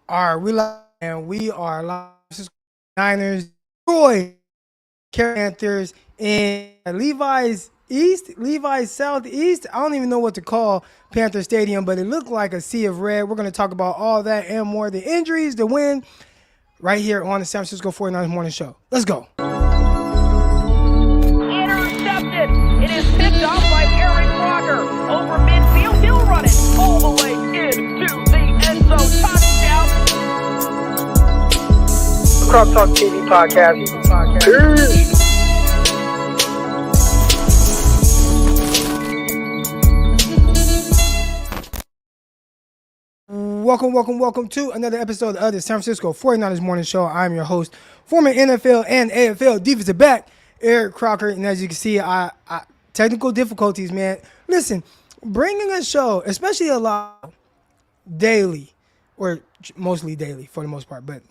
All right, we are live. This is Niners, Troy, Carolina Panthers, in Levi's East, Levi's Southeast. I don't even know what to call Panther Stadium, but it looked like a sea of red. We're going to talk about all that and more. The injuries, the win, right here on the San Francisco 49ers Morning Show. Let's go. Intercepted. It is picked off by Eric Crocker over midfield. He'll run it all the way into the end zone. Touchdown. Crop Talk TV podcast. Welcome to another episode of the San Francisco 49ers Morning Show. I'm your host, former NFL and AFL defensive back, Eric Crocker. And as you can see, I technical difficulties, man. Listen, bringing a show, especially a lot daily, or mostly daily for the most part, but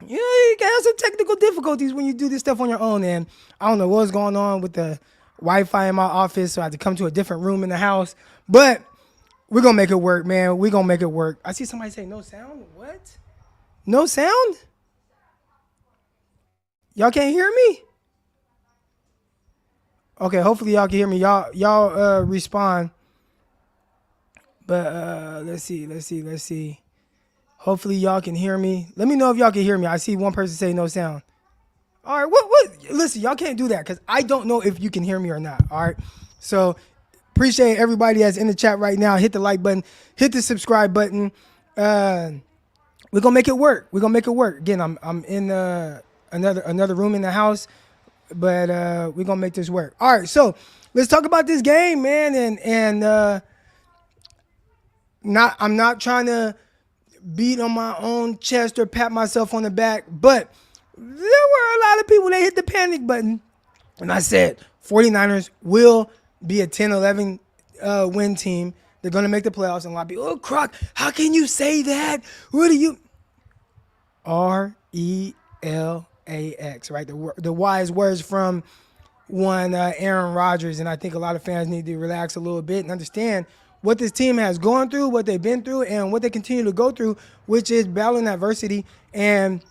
you can have some technical difficulties when you do this stuff on your own. And I don't know what's going on with the Wi-Fi in my office, so I had to come to a different room in the house. But we're going to make it work, man. We're going to make it work. I see somebody say no sound. What? No sound? Y'all can't hear me? Okay, hopefully y'all can hear me. Y'all respond. But let's see. Hopefully y'all can hear me. Let me know if y'all can hear me. I see one person say no sound. All right, what? Listen, y'all can't do that because I don't know if you can hear me or not. All right, so appreciate everybody that's in the chat right now. Hit the like button. Hit the subscribe button. We're gonna make it work. Again, I'm in another room in the house, but we're gonna make this work. All right, so let's talk about this game, man. I'm not trying to beat on my own chest or pat myself on the back, but there were a lot of people that hit the panic button. And I said, 49ers will be a 10-11 win team. They're going to make the playoffs. And a lot of people, oh, Croc, how can you say that? What are you? RELAX, right? The wise words from one Aaron Rodgers. And I think a lot of fans need to relax a little bit and understand what this team has gone through, what they've been through, and what they continue to go through, which is battling adversity. And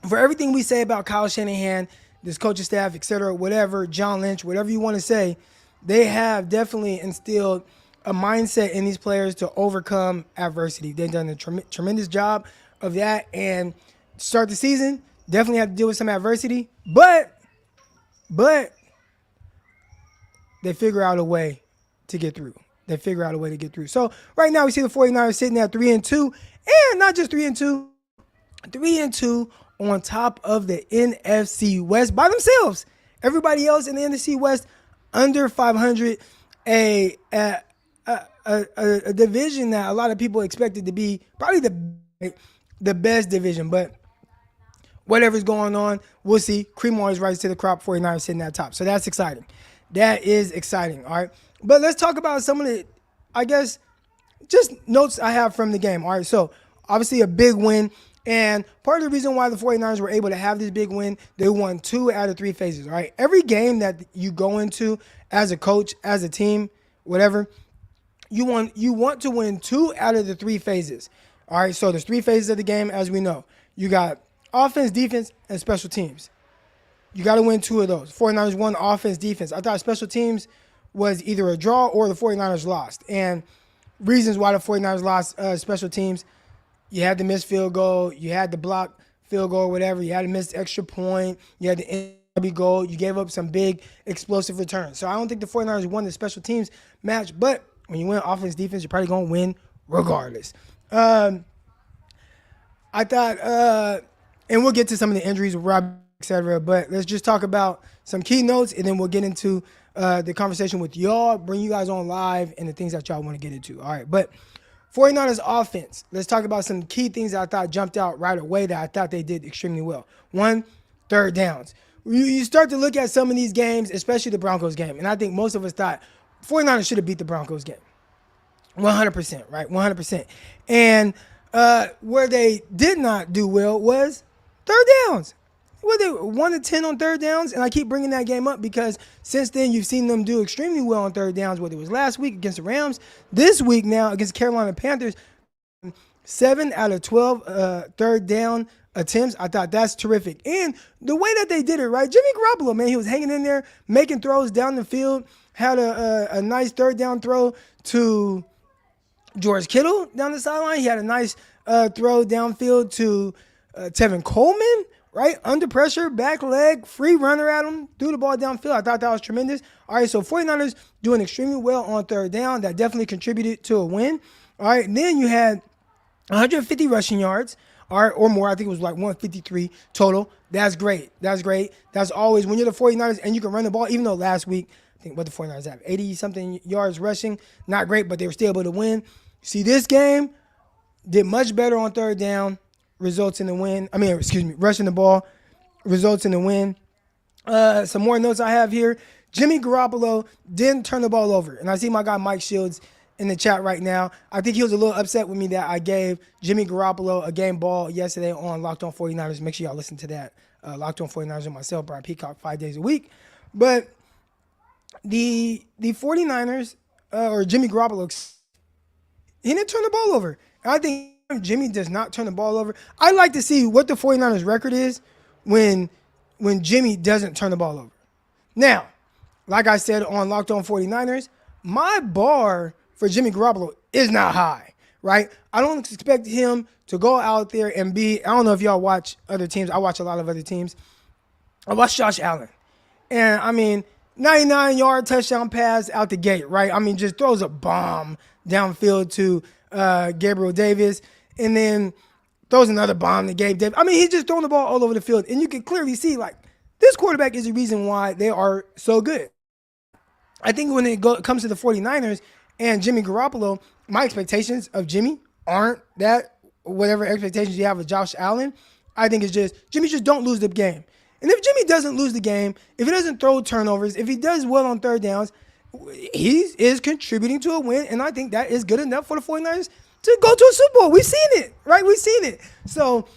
for everything we say about Kyle Shanahan, this coaching staff, et cetera, whatever, John Lynch, whatever you want to say, they have definitely instilled a mindset in these players to overcome adversity. They've done a tremendous job of that. And to start the season, definitely have to deal with some adversity. But they figure out a way to get through. So right now we see the 49ers sitting at 3-2, and not just 3-2, 3-2 on top of the NFC West by themselves. Everybody else in the NFC West under 500, a division that a lot of people expected to be probably the best division. But whatever's going on, we'll see. Cream always rises to the crop. 49ers sitting at top, so that's exciting. That is exciting. All right. But let's talk about some of the, I guess, just notes I have from the game. All right, so obviously a big win. And part of the reason why the 49ers were able to have this big win, they won 2 out of 3 phases. All right, every game that you go into as a coach, as a team, whatever, you want to win 2 out of the 3 phases. All right, so there's 3 phases of the game, as we know. You got offense, defense, and special teams. You got to win 2 of those. 49ers won offense, defense. I thought special teams was either a draw or the 49ers lost. And reasons why the 49ers lost special teams, you had the missed field goal, you had the block field goal, whatever, you had to miss extra point, you had the NB goal, you gave up some big explosive returns. So I don't think the 49ers won the special teams match, but when you win offense, defense, you're probably going to win regardless. I thought, and we'll get to some of the injuries, Rob, et cetera, but let's just talk about some key notes, and then we'll get into the conversation with y'all, bring you guys on live, and the things that y'all want to get into. All right, but 49ers offense, let's talk about some key things that I thought jumped out right away that I thought they did extremely well. 1, third downs. You start to look at some of these games, especially the Broncos game, and I think most of us thought 49ers should have beat the Broncos game. 100%, right? 100%. And where they did not do well was third downs. Well, they 1-10 on third downs, and I keep bringing that game up because since then you've seen them do extremely well on third downs, whether it was last week against the Rams, this week now against Carolina Panthers, 7 out of 12 third down attempts. I thought that's terrific. And the way that they did it, right? Jimmy Garoppolo, man, he was hanging in there, making throws down the field, had a nice third down throw to George Kittle down the sideline. He had a nice throw downfield to Tevin Coleman, right? Under pressure, back leg, free runner at him, threw the ball downfield. I thought that was tremendous. All right, so 49ers doing extremely well on third down. That definitely contributed to a win. All right, and then you had 150 rushing yards, all right, or more. I think it was like 153 total. That's great. That's great. That's always, when you're the 49ers and you can run the ball, even though last week, I think what the 49ers have, 80-something yards rushing. Not great, but they were still able to win. See, this game did much better on third down, results in the win. Rushing the ball results in the win. Some more notes I have here. Jimmy Garoppolo didn't turn the ball over. And I see my guy Mike Shields in the chat right now. I think he was a little upset with me that I gave Jimmy Garoppolo a game ball yesterday on Locked On 49ers. Make sure y'all listen to that. Locked On 49ers with myself, Brian Peacock, 5 days a week. But the 49ers, or Jimmy Garoppolo, he didn't turn the ball over. And I think Jimmy does not turn the ball over. I'd like to see what the 49ers record is when Jimmy doesn't turn the ball over. Now, like I said on Locked On 49ers, my bar for Jimmy Garoppolo is not high, right? I don't expect him to go out there and be, I don't know if y'all watch other teams. I watch a lot of other teams. I watch Josh Allen. And, 99-yard touchdown pass out the gate, right? Just throws a bomb downfield to Gabriel Davis and then throws another bomb to Gabe Davis. He's just throwing the ball all over the field. And you can clearly see, this quarterback is the reason why they are so good. I think when it comes to the 49ers and Jimmy Garoppolo, my expectations of Jimmy aren't that whatever expectations you have of Josh Allen. I think it's just, Jimmy, just don't lose the game. And if Jimmy doesn't lose the game, if he doesn't throw turnovers, if he does well on third downs, he is contributing to a win. And I think that is good enough for the 49ers to go to a Super Bowl. We've seen it, right? We've seen it. So,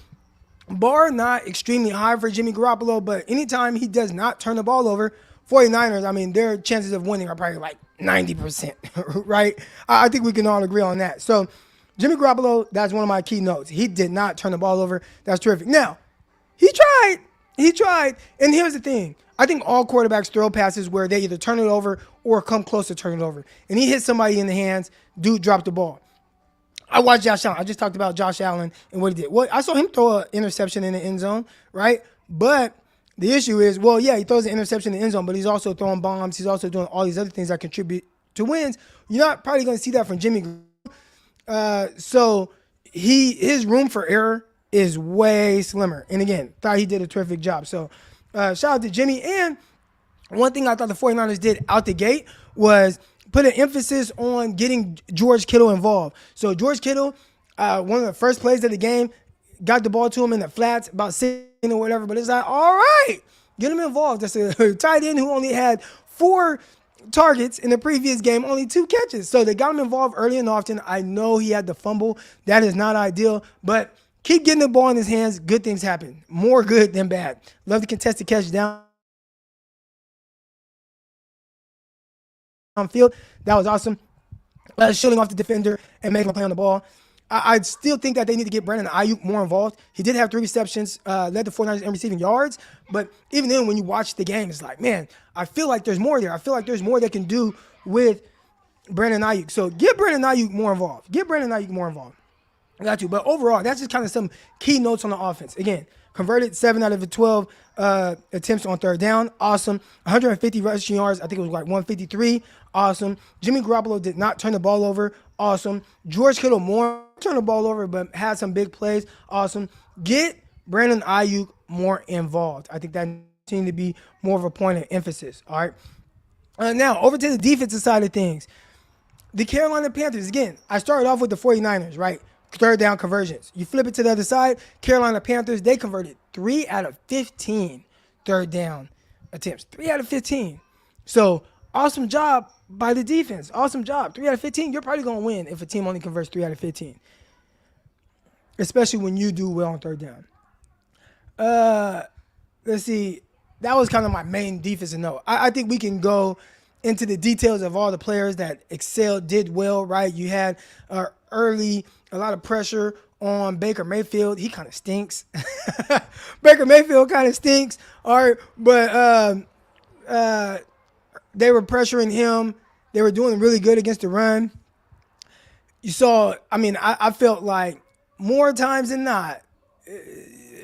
bar not extremely high for Jimmy Garoppolo, but anytime he does not turn the ball over, 49ers, their chances of winning are probably like 90%, right? I think we can all agree on that. So, Jimmy Garoppolo, that's one of my key notes. He did not turn the ball over. That's terrific. Now, he tried. And here's the thing. I think all quarterbacks throw passes where they either turn it over or come close to turning it over. And he hit somebody in the hands. Dude dropped the ball. I watched Josh Allen. I just talked about Josh Allen and what he did. Well, I saw him throw an interception in the end zone, right? But the issue is, he throws an interception in the end zone, but he's also throwing bombs. He's also doing all these other things that contribute to wins. You're not probably going to see that from Jimmy. So his room for error is way slimmer. And again, thought he did a terrific job. So shout out to Jimmy. And one thing I thought the 49ers did out the gate was put an emphasis on getting George Kittle involved. So George Kittle, one of the first plays of the game, got the ball to him in the flats, about 6 or whatever. But it's like, all right, get him involved. That's a tight end who only had 4 targets in the previous game, only 2 catches. So they got him involved early and often. I know he had the fumble. That is not ideal, but keep getting the ball in his hands. Good things happen. More good than bad. Love the contested catch downfield. That was awesome. Shielding off the defender and making a play on the ball. I still think that they need to get Brandon Ayuk more involved. He did have 3 receptions, led the 49ers in receiving yards. But even then, when you watch the game, it's like, man, I feel like there's more there. I feel like there's more they can do with Brandon Ayuk. So get Brandon Ayuk more involved. I got you. But overall, that's just kind of some key notes on the offense. Again, converted 7 out of the 12 attempts on third down. Awesome. 150 rushing yards. I think it was like 153. Awesome. Jimmy Garoppolo did not turn the ball over. Awesome. George Kittle more turned the ball over, but had some big plays. Awesome. Get Brandon Ayuk more involved. I think that seemed to be more of a point of emphasis. All right. Now, over to the defensive side of things. The Carolina Panthers, again, I started off with the 49ers, right? Third down conversions. You flip it to the other side, Carolina Panthers, they converted 3 out of 15 third down attempts. 3 out of 15. So, awesome job by the defense. Awesome job. 3 out of 15, you're probably going to win if a team only converts 3 out of 15. Especially when you do well on third down. Let's see. That was kind of my main defensive note. I think we can go into the details of all the players that excelled, did well, right? You had early a lot of pressure on Baker Mayfield. He kind of stinks. Baker Mayfield kind of stinks. All right, but they were pressuring him. They were doing really good against the run. You saw, I felt like more times than not,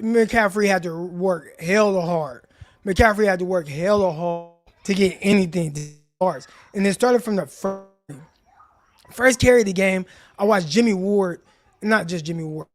McCaffrey had to work hella hard. McCaffrey had to work hella hard to get anything to yards. And it started from the first carry of the game. I watched Jimmy Ward, not just Jimmy Ward.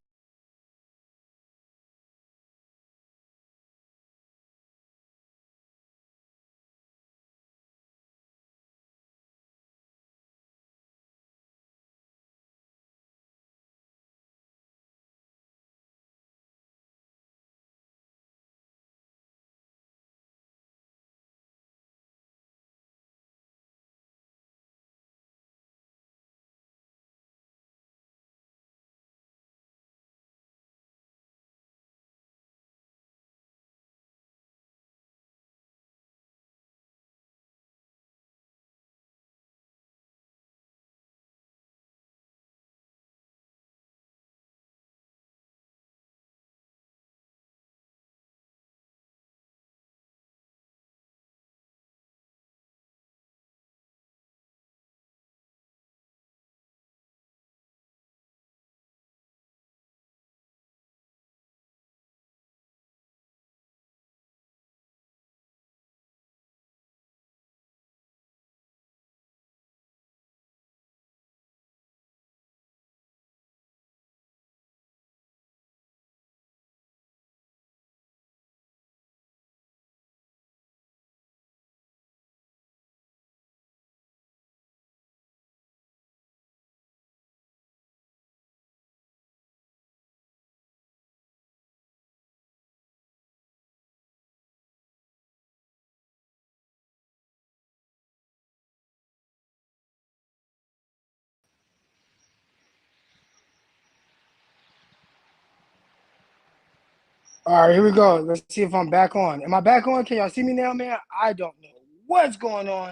All right, here we go. Let's see if I'm back on. Am I back on? Can y'all see me now, man? I don't know what's going on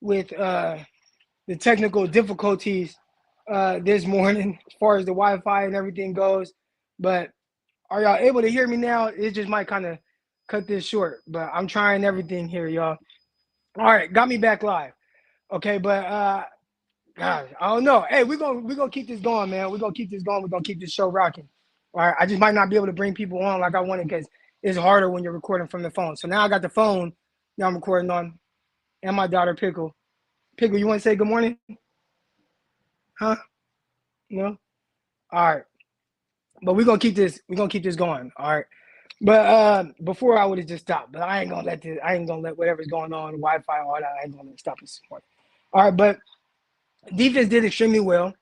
with the technical difficulties this morning as far as the Wi-Fi and everything goes. But are y'all able to hear me now? It just might kind of cut this short, but I'm trying everything here, y'all. All right, got me back live. Okay, but God, I don't know. Hey, we're gonna keep this going, man. We're gonna keep this going. We're gonna keep this show rocking. All right. I just might not be able to bring people on like I wanted because it's harder when you're recording from the phone. So now I got the phone now I'm recording on, and my daughter Pickle. Pickle, you want to say good morning? Huh? No? All right. But we're gonna keep this going. All right. But before I would have just stopped, but I ain't gonna let whatever's going on, Wi-Fi, all that, I ain't gonna let it stop this morning. All right, but defense did extremely well.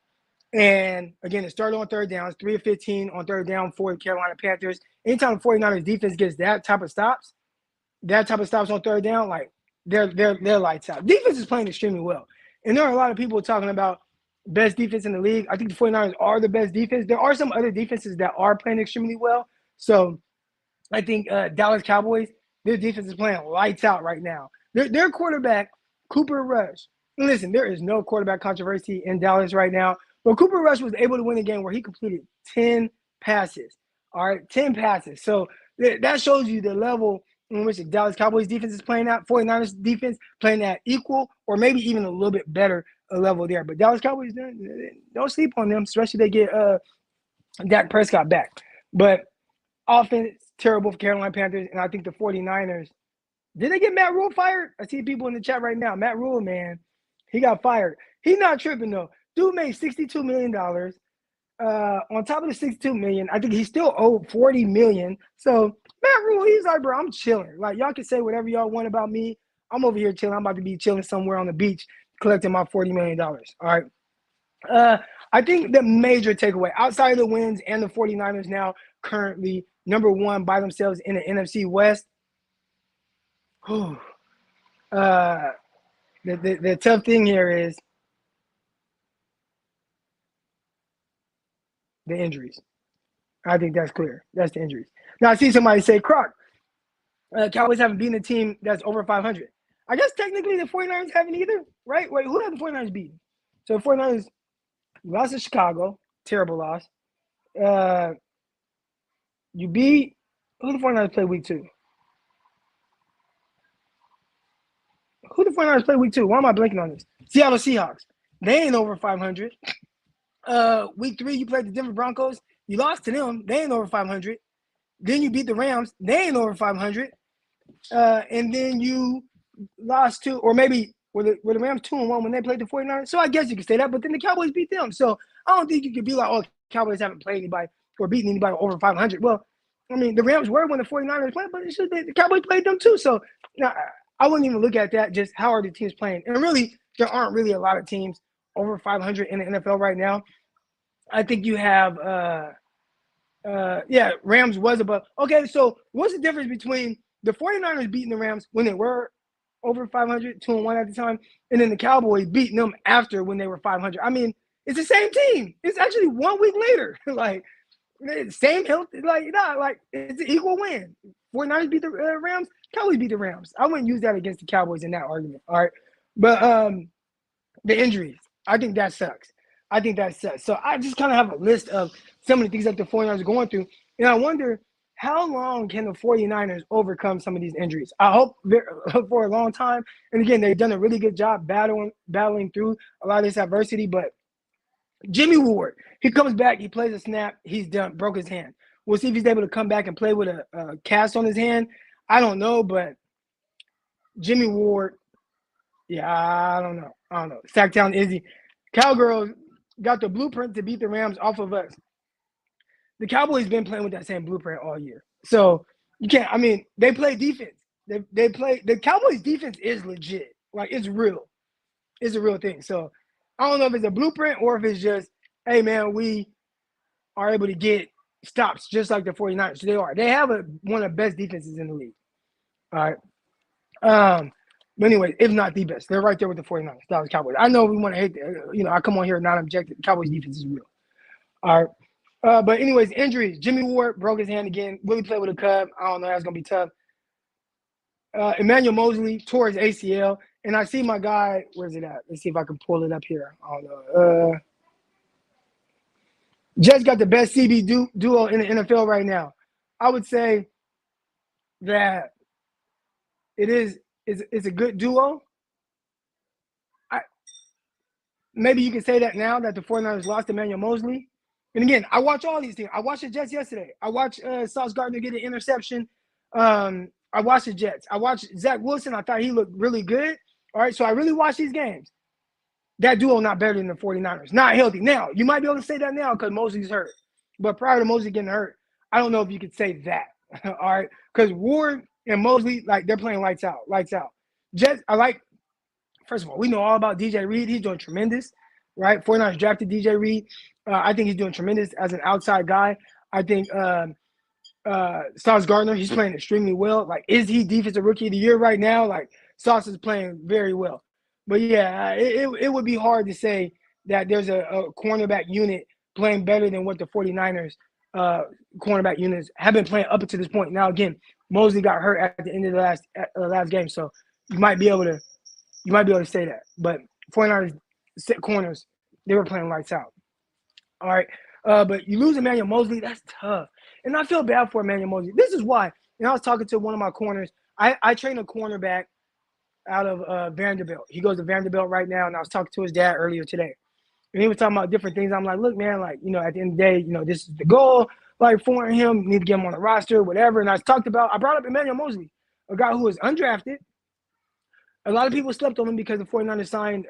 And again, it started on third down. It's 3 of 15 on third down for the Carolina Panthers. Anytime the 49ers defense gets that type of stops on third down, like they're lights out. Defense is playing extremely well. And there are a lot of people talking about best defense in the league. I think the 49ers are the best defense. There are some other defenses that are playing extremely well. So I think Dallas Cowboys, their defense is playing lights out right now. Their quarterback, Cooper Rush. Listen, there is no quarterback controversy in Dallas right now. But Cooper Rush was able to win a game where he completed 10 passes. All right, 10 passes. So that shows you the level in which the Dallas Cowboys defense is playing at. 49ers defense playing at equal or maybe even a little bit better level there. But Dallas Cowboys, don't sleep on them, especially if they get Dak Prescott back. But offense, terrible for Carolina Panthers. And I think the 49ers, did they get Matt Rule fired? I see people in the chat right now. Matt Rule, man, he got fired. He's not tripping, though. Dude made $62 million. On top of the $62 million, I think he still owed $40 million. So Matt Rule, he's like, bro, I'm chilling. Like, y'all can say whatever y'all want about me. I'm over here chilling. I'm about to be chilling somewhere on the beach collecting my $40 million. All right. I think the major takeaway, outside of the wins and the 49ers now currently number one by themselves in the NFC West, the tough thing here is the injuries. I think that's clear. That's the injuries. Now, I see somebody say, Croc, Cowboys haven't beaten a team that's over 500. I guess technically the 49ers haven't either, right? Wait, who have the 49ers beaten? So the 49ers lost to Chicago, Terrible loss. You beat who the 49ers play week 2? Who the 49ers play week 2? Why am I blanking on this? Seattle Seahawks. They ain't over 500. Week 3, you played the Denver Broncos. You lost to them. They ain't over 500. Then you beat the Rams. They ain't over 500. And then you lost to, or maybe were the Rams 2-1 when they played the 49ers? So I guess you could say that, but then the Cowboys beat them. So I don't think you could be like, oh, Cowboys haven't played anybody or beaten anybody over 500. Well, I mean, the Rams were when the 49ers played, but the Cowboys played them too. So now, I wouldn't even look at that, just how are the teams playing. And really, there aren't really a lot of teams over 500 in the NFL right now. I think you have, Rams was above. Okay, so what's the difference between the 49ers beating the Rams when they were over 500, 2-1 at the time, and then the Cowboys beating them after when they were 500? I mean, it's the same team. It's actually 1 week later. Like, same health. Like it's an equal win. 49ers beat the Rams. Cowboys beat the Rams. I wouldn't use that against the Cowboys in that argument. All right, but the injuries, I think that sucks. So I just kind of have a list of some of the things that the 49ers are going through, and I wonder how long can the 49ers overcome some of these injuries. I hope for a long time. And again, they've done a really good job battling through a lot of this adversity. But Jimmy Ward, he comes back, he plays a snap, he's done, broke his hand. We'll see if he's able to come back and play with a cast on his hand. I don't know, but Jimmy Ward, I don't know. Sacktown Izzy. Cowgirls got the blueprint to beat the Rams off of us. The Cowboys been playing with that same blueprint all year. So you can't, I mean, they play defense. They play, the Cowboys defense is legit. Like, it's real. It's a real thing. So I don't know if it's a blueprint or if it's just, hey, man, we are able to get stops just like the 49ers. So they are. They have one of the best defenses in the league. All right. But anyway, if not the best, they're right there with the 49ers, Dallas Cowboys. I know we want to hate, I come on here not objective. The Cowboys defense is real. All right. But anyways, injuries. Jimmy Ward broke his hand again. Will he play with a Cub? I don't know. That's going to be tough. Emmanuel Mosley tore his ACL. And I see my guy, where's it at? Let's see if I can pull it up here. I don't know. Jets got the best CB duo in the NFL right now. I would say that it's a good duo. Maybe you can say that now that the 49ers lost Emmanuel Mosley. And again, I watch all these things. I watched the Jets yesterday. I watched Sauce Gardner get an interception. I watched the Jets. I watched Zach Wilson. I thought he looked really good. All right, so I really watched these games. That duo not better than the 49ers. Not healthy. Now, you might be able to say that now because Mosley's hurt. But prior to Mosley getting hurt, I don't know if you could say that. All right, because Ward and Mosley, like, they're playing lights out. Jets, first of all, we know all about DJ Reed. He's doing tremendous, right? 49ers drafted DJ Reed. I think he's doing tremendous as an outside guy. I think Sauce Gardner, he's playing extremely well. Like, is he defensive rookie of the year right now? Like, Sauce is playing very well. But yeah, it would be hard to say that there's a cornerback unit playing better than what the 49ers cornerback units have been playing up until this point. Now, again, Mosley got hurt at the end of the last game, so you might be able to say that. But 49ers corners, they were playing lights out. All right. But you lose Emmanuel Mosley, that's tough. And I feel bad for Emmanuel Mosley. This is why. And I was talking to one of my corners. I train a cornerback out of Vanderbilt. He goes to Vanderbilt right now, and I was talking to his dad earlier today. And he was talking about different things. I'm like, look, man, like, at the end of the day, this is the goal. Like, for him, you need to get him on the roster, whatever. And I brought up Emmanuel Mosley, a guy who was undrafted. A lot of people slept on him because the 49ers signed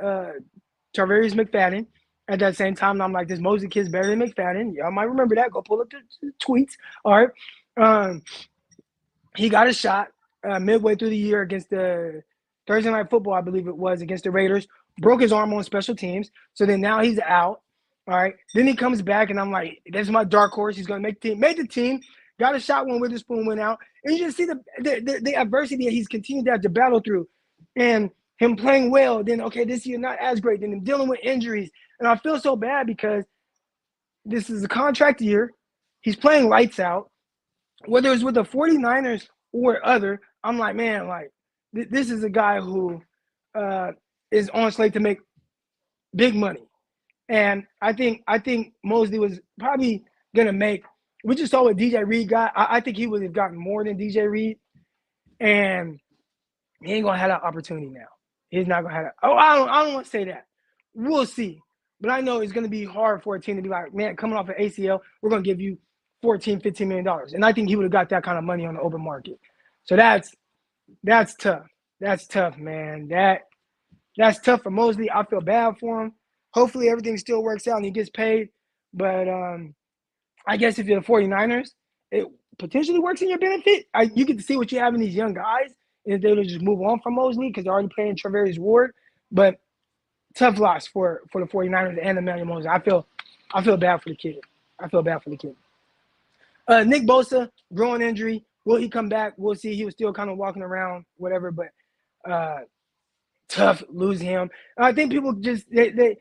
Tarvarius McFadden. At that same time, and I'm like, this Mosley kid's better than McFadden. Y'all might remember that. Go pull up the tweets. All right. He got a shot midway through the year against the Thursday Night Football, I believe it was, against the Raiders. Broke his arm on special teams. So then now he's out. All right. Then he comes back, and I'm like, that's my dark horse. He's going to make the team. Made the team. Got a shot when Witherspoon went out. And you just see the adversity that he's continued to have to battle through. And him playing well, then, okay, this year not as great. Then him dealing with injuries. And I feel so bad because this is a contract year. He's playing lights out. Whether it's with the 49ers or other, I'm like, man, like, this is a guy who is on slate to make big money. And I think Mosley was probably gonna make. We just saw what DJ Reed got. I think he would have gotten more than DJ Reed, and he ain't gonna have that opportunity now. He's not gonna have that. Oh, I don't want to say that. We'll see. But I know it's gonna be hard for a team to be like, man, coming off an ACL, we're gonna give you 14, $15 million. And I think he would have got that kind of money on the open market. So that's tough. That's tough, man. That's tough for Mosley. I feel bad for him. Hopefully everything still works out and he gets paid. But I guess if you're the 49ers, it potentially works in your benefit. You get to see what you have in these young guys, and if they would just move on from Mosley because they're already playing Travarius Ward. But tough loss for the 49ers and Emmanuel Mosley. I feel bad for the kid. Nick Bosa, growing injury. Will he come back? We'll see. He was still kind of walking around, whatever, but tough losing him. I think people just they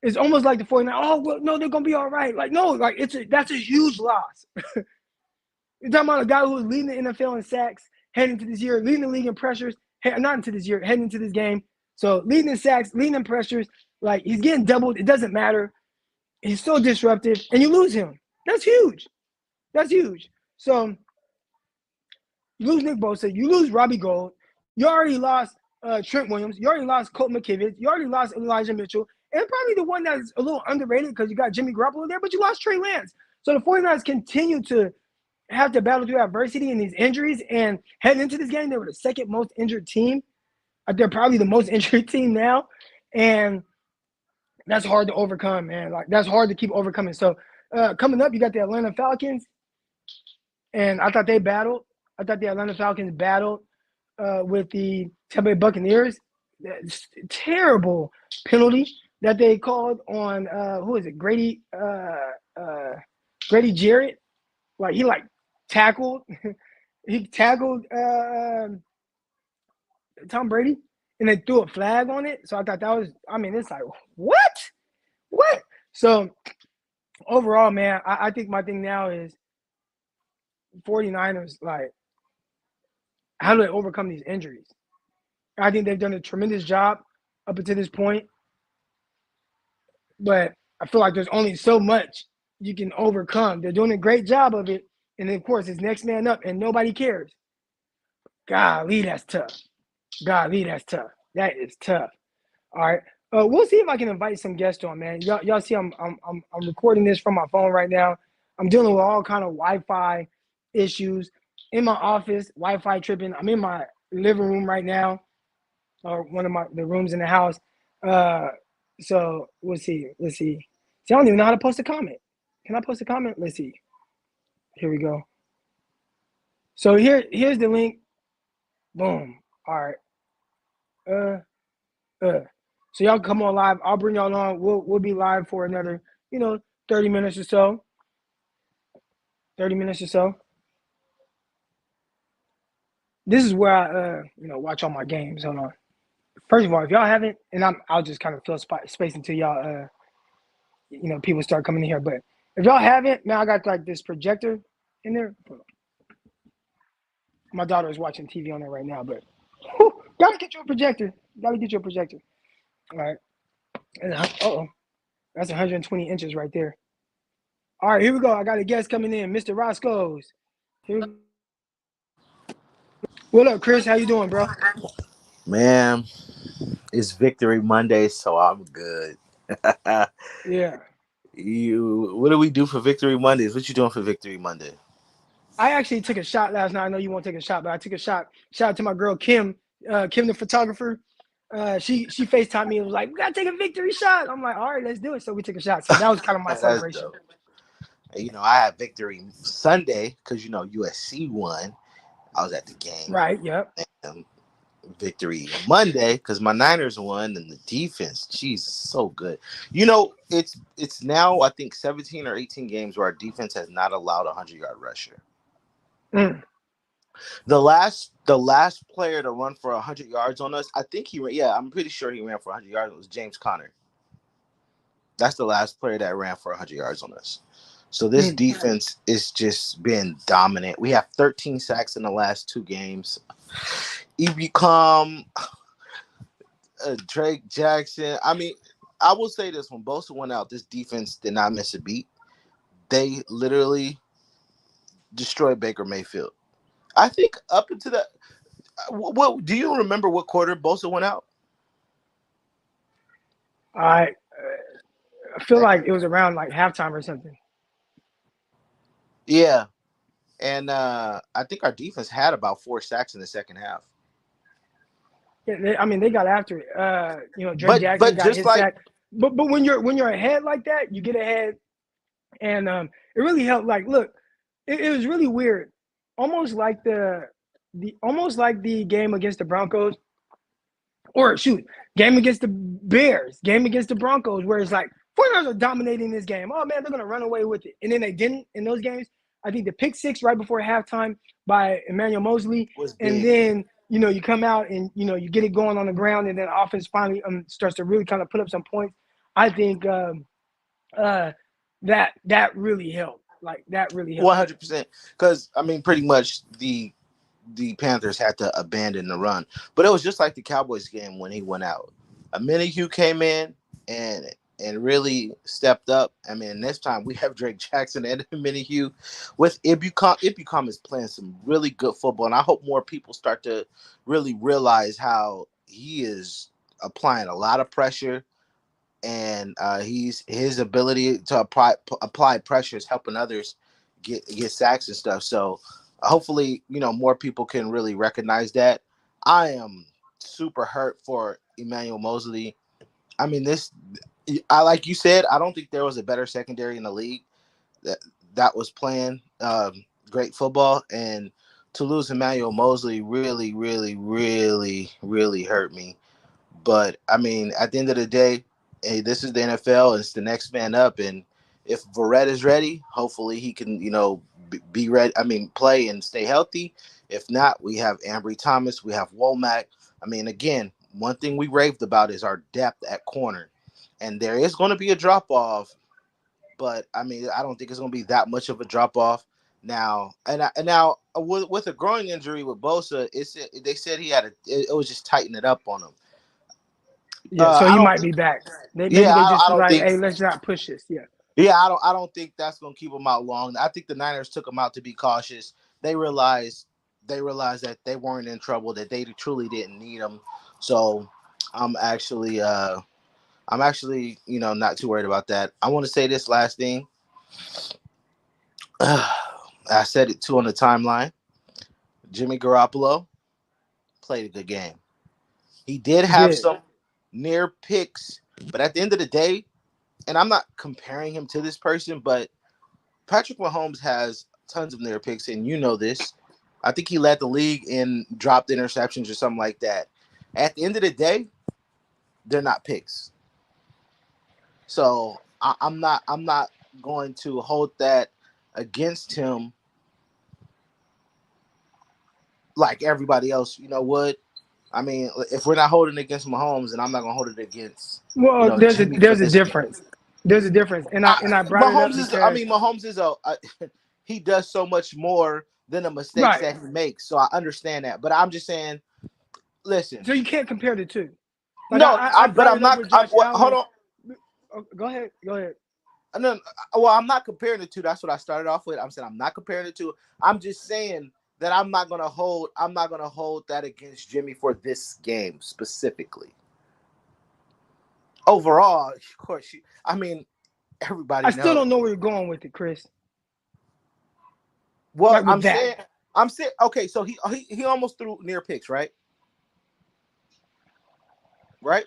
it's almost like the 49ers. Oh, well, no, they're gonna be all right. Like, no, like that's a huge loss. You're talking about a guy who was leading the NFL in sacks heading into this year, leading the league in pressures, not into this year, heading into this game. So leading in sacks, leading in pressures, like he's getting doubled. It doesn't matter. He's so disruptive, and you lose him. That's huge. So you lose Nick Bosa, you lose Robbie Gould, you already lost Trent Williams, you already lost Colt McKivitz, you already lost Elijah Mitchell, and probably the one that's a little underrated because you got Jimmy Garoppolo there, but you lost Trey Lance. So the 49ers continue to have to battle through adversity and these injuries, and heading into this game, they were the second most injured team. They're probably the most injured team now, and that's hard to overcome, man. Like, that's hard to keep overcoming. So coming up, you got the Atlanta Falcons, and I thought they battled. I thought the Atlanta Falcons battled with the Tampa Bay Buccaneers. Terrible penalty that they called on who is it? Grady Jarrett. Like, he tackled Tom Brady, and they threw a flag on it. So I thought that was, it's like, what? So overall, man, I think my thing now is 49ers, like, how do they overcome these injuries? I think they've done a tremendous job up until this point, but I feel like there's only so much you can overcome. They're doing a great job of it, and then, of course, it's next man up, and nobody cares. Golly, that's tough. That is tough. All right. We'll see if I can invite some guests on, man. Y'all see I'm recording this from my phone right now. I'm dealing with all kind of Wi-Fi issues in my office, Wi-Fi tripping. I'm in my living room right now, or one of the rooms in the house. So we'll see. Let's see. See, I don't even know how to post a comment. Can I post a comment? Let's see. Here we go. So here's the link. Boom. All right. So y'all come on live. I'll bring y'all on. We'll be live for another, 30 minutes or so. 30 minutes or so. This is where I, watch all my games. Hold on. First of all, if y'all haven't, and I'll just kind of fill space until y'all, people start coming in here. But if y'all haven't, man, I got like this projector in there. My daughter is watching TV on there right now, but gotta get you a projector. All right. And that's 120 inches right there. All right, here we go. I got a guest coming in, Mr. Roscoe's. What up, Chris? How you doing, bro? Man, it's Victory Monday, so I'm good. Yeah. What do we do for Victory Mondays? What you doing for Victory Monday? I actually took a shot last night. I know you won't take a shot, but I took a shot. Shout out to my girl Kim, Kim the photographer. She FaceTimed me and was like, "We gotta take a victory shot." I'm like, "All right, let's do it." So we took a shot. So that was kind of my celebration. Dope. I had Victory Sunday because USC won. I was at the game. Right. Yep. And Victory Monday because my Niners won, and the defense, Jesus, so good. It's now I think 17 or 18 games where our defense has not allowed a 100-yard rusher. Mm. The last player to run for 100 yards on us, I think I'm pretty sure he ran for 100 yards. It was James Conner. That's the last player that ran for 100 yards on us. So this defense is just been dominant. We have 13 sacks in the last 2 games. You become Drake Jackson. I will say this: when Bosa went out, this defense did not miss a beat. They literally destroyed Baker Mayfield. I think up into the what do you remember what quarter Bosa went out? I feel like it was around like halftime or something. Yeah, and I think our defense had about 4 sacks in the second half. Yeah, I mean, they got after it. Drake Jackson But got just his like sack. But when you're ahead like that, you get ahead, and it really helped. Like, look, it was really weird, almost like the game against the Broncos, or shoot, game against the Bears, game against the Broncos, where it's like 49ers are dominating this game. Oh man, they're gonna run away with it, and then they didn't in those games. I think the pick six right before halftime by Emmanuel Mosley, was and big. then you come out and you get it going on the ground, and then offense finally starts to really kind of put up some points. I think that really helped. Like that really helped. 100%. Because I mean, pretty much the Panthers had to abandon the run, but it was just like the Cowboys game when he went out. Hugh came in and really stepped up. I mean, this time we have Drake Jackson and Hugh with Ibucom. Ibucom is playing some really good football, and I hope more people start to really realize how he is applying a lot of pressure, and his ability to apply pressure is helping others get sacks and stuff. So hopefully, more people can really recognize that. I am super hurt for Emmanuel Mosley. I mean, like you said, I don't think there was a better secondary in the league that was playing great football, and to lose Emmanuel Mosley really, really, really, really hurt me. But I mean, at the end of the day, hey, this is the NFL. It's the next man up, and if Verrett is ready, hopefully he can, be ready. I mean, play and stay healthy. If not, we have Ambry Thomas, we have Womack. I mean, again, one thing we raved about is our depth at corner, and there is going to be a drop off, but I mean, I don't think it's going to be that much of a drop off now. And now with a growing injury with Bosa, they said it was just tightening it up on him. Yeah, so I he don't might think. be back. Maybe Yeah, they just I was don't like, think. hey, let's not push this. Yeah. Yeah, I don't think that's gonna keep him out long. I think the Niners took him out to be cautious. They realized that they weren't in trouble, that they truly didn't need him. So I'm actually not too worried about that. I want to say this last thing. I said it too on the timeline. Jimmy Garoppolo played a good game. He did He have did. some near picks, but at the end of the day, and I'm not comparing him to this person, but Patrick Mahomes has tons of near picks, and you know this. I think he led the league in dropped interceptions or something like that. At the end of the day, they're not picks. So I'm not going to hold that against him like everybody else, would. I mean, if we're not holding it against Mahomes, then I'm not gonna hold it against, Well, Jimmy for there's a this game. difference. There's a difference, and I brought it up because Mahomes is he does so much more than the mistakes right. that he makes. So I understand that, but I'm just saying, listen, So you can't compare the two. Like no, I but brought I'm it up not. with Josh Hold Allen. on. Oh, go ahead. Go ahead. No, well, I'm not comparing the two. That's what I started off with. I'm saying I'm not comparing the two. I'm just saying that I'm not gonna hold that against Jimmy for this game specifically. Overall, of course, I mean, I everybody still knows. don't know where you're going with it, Chris. Well, Like with that. I'm saying, okay. So he almost threw near picks, right? Right?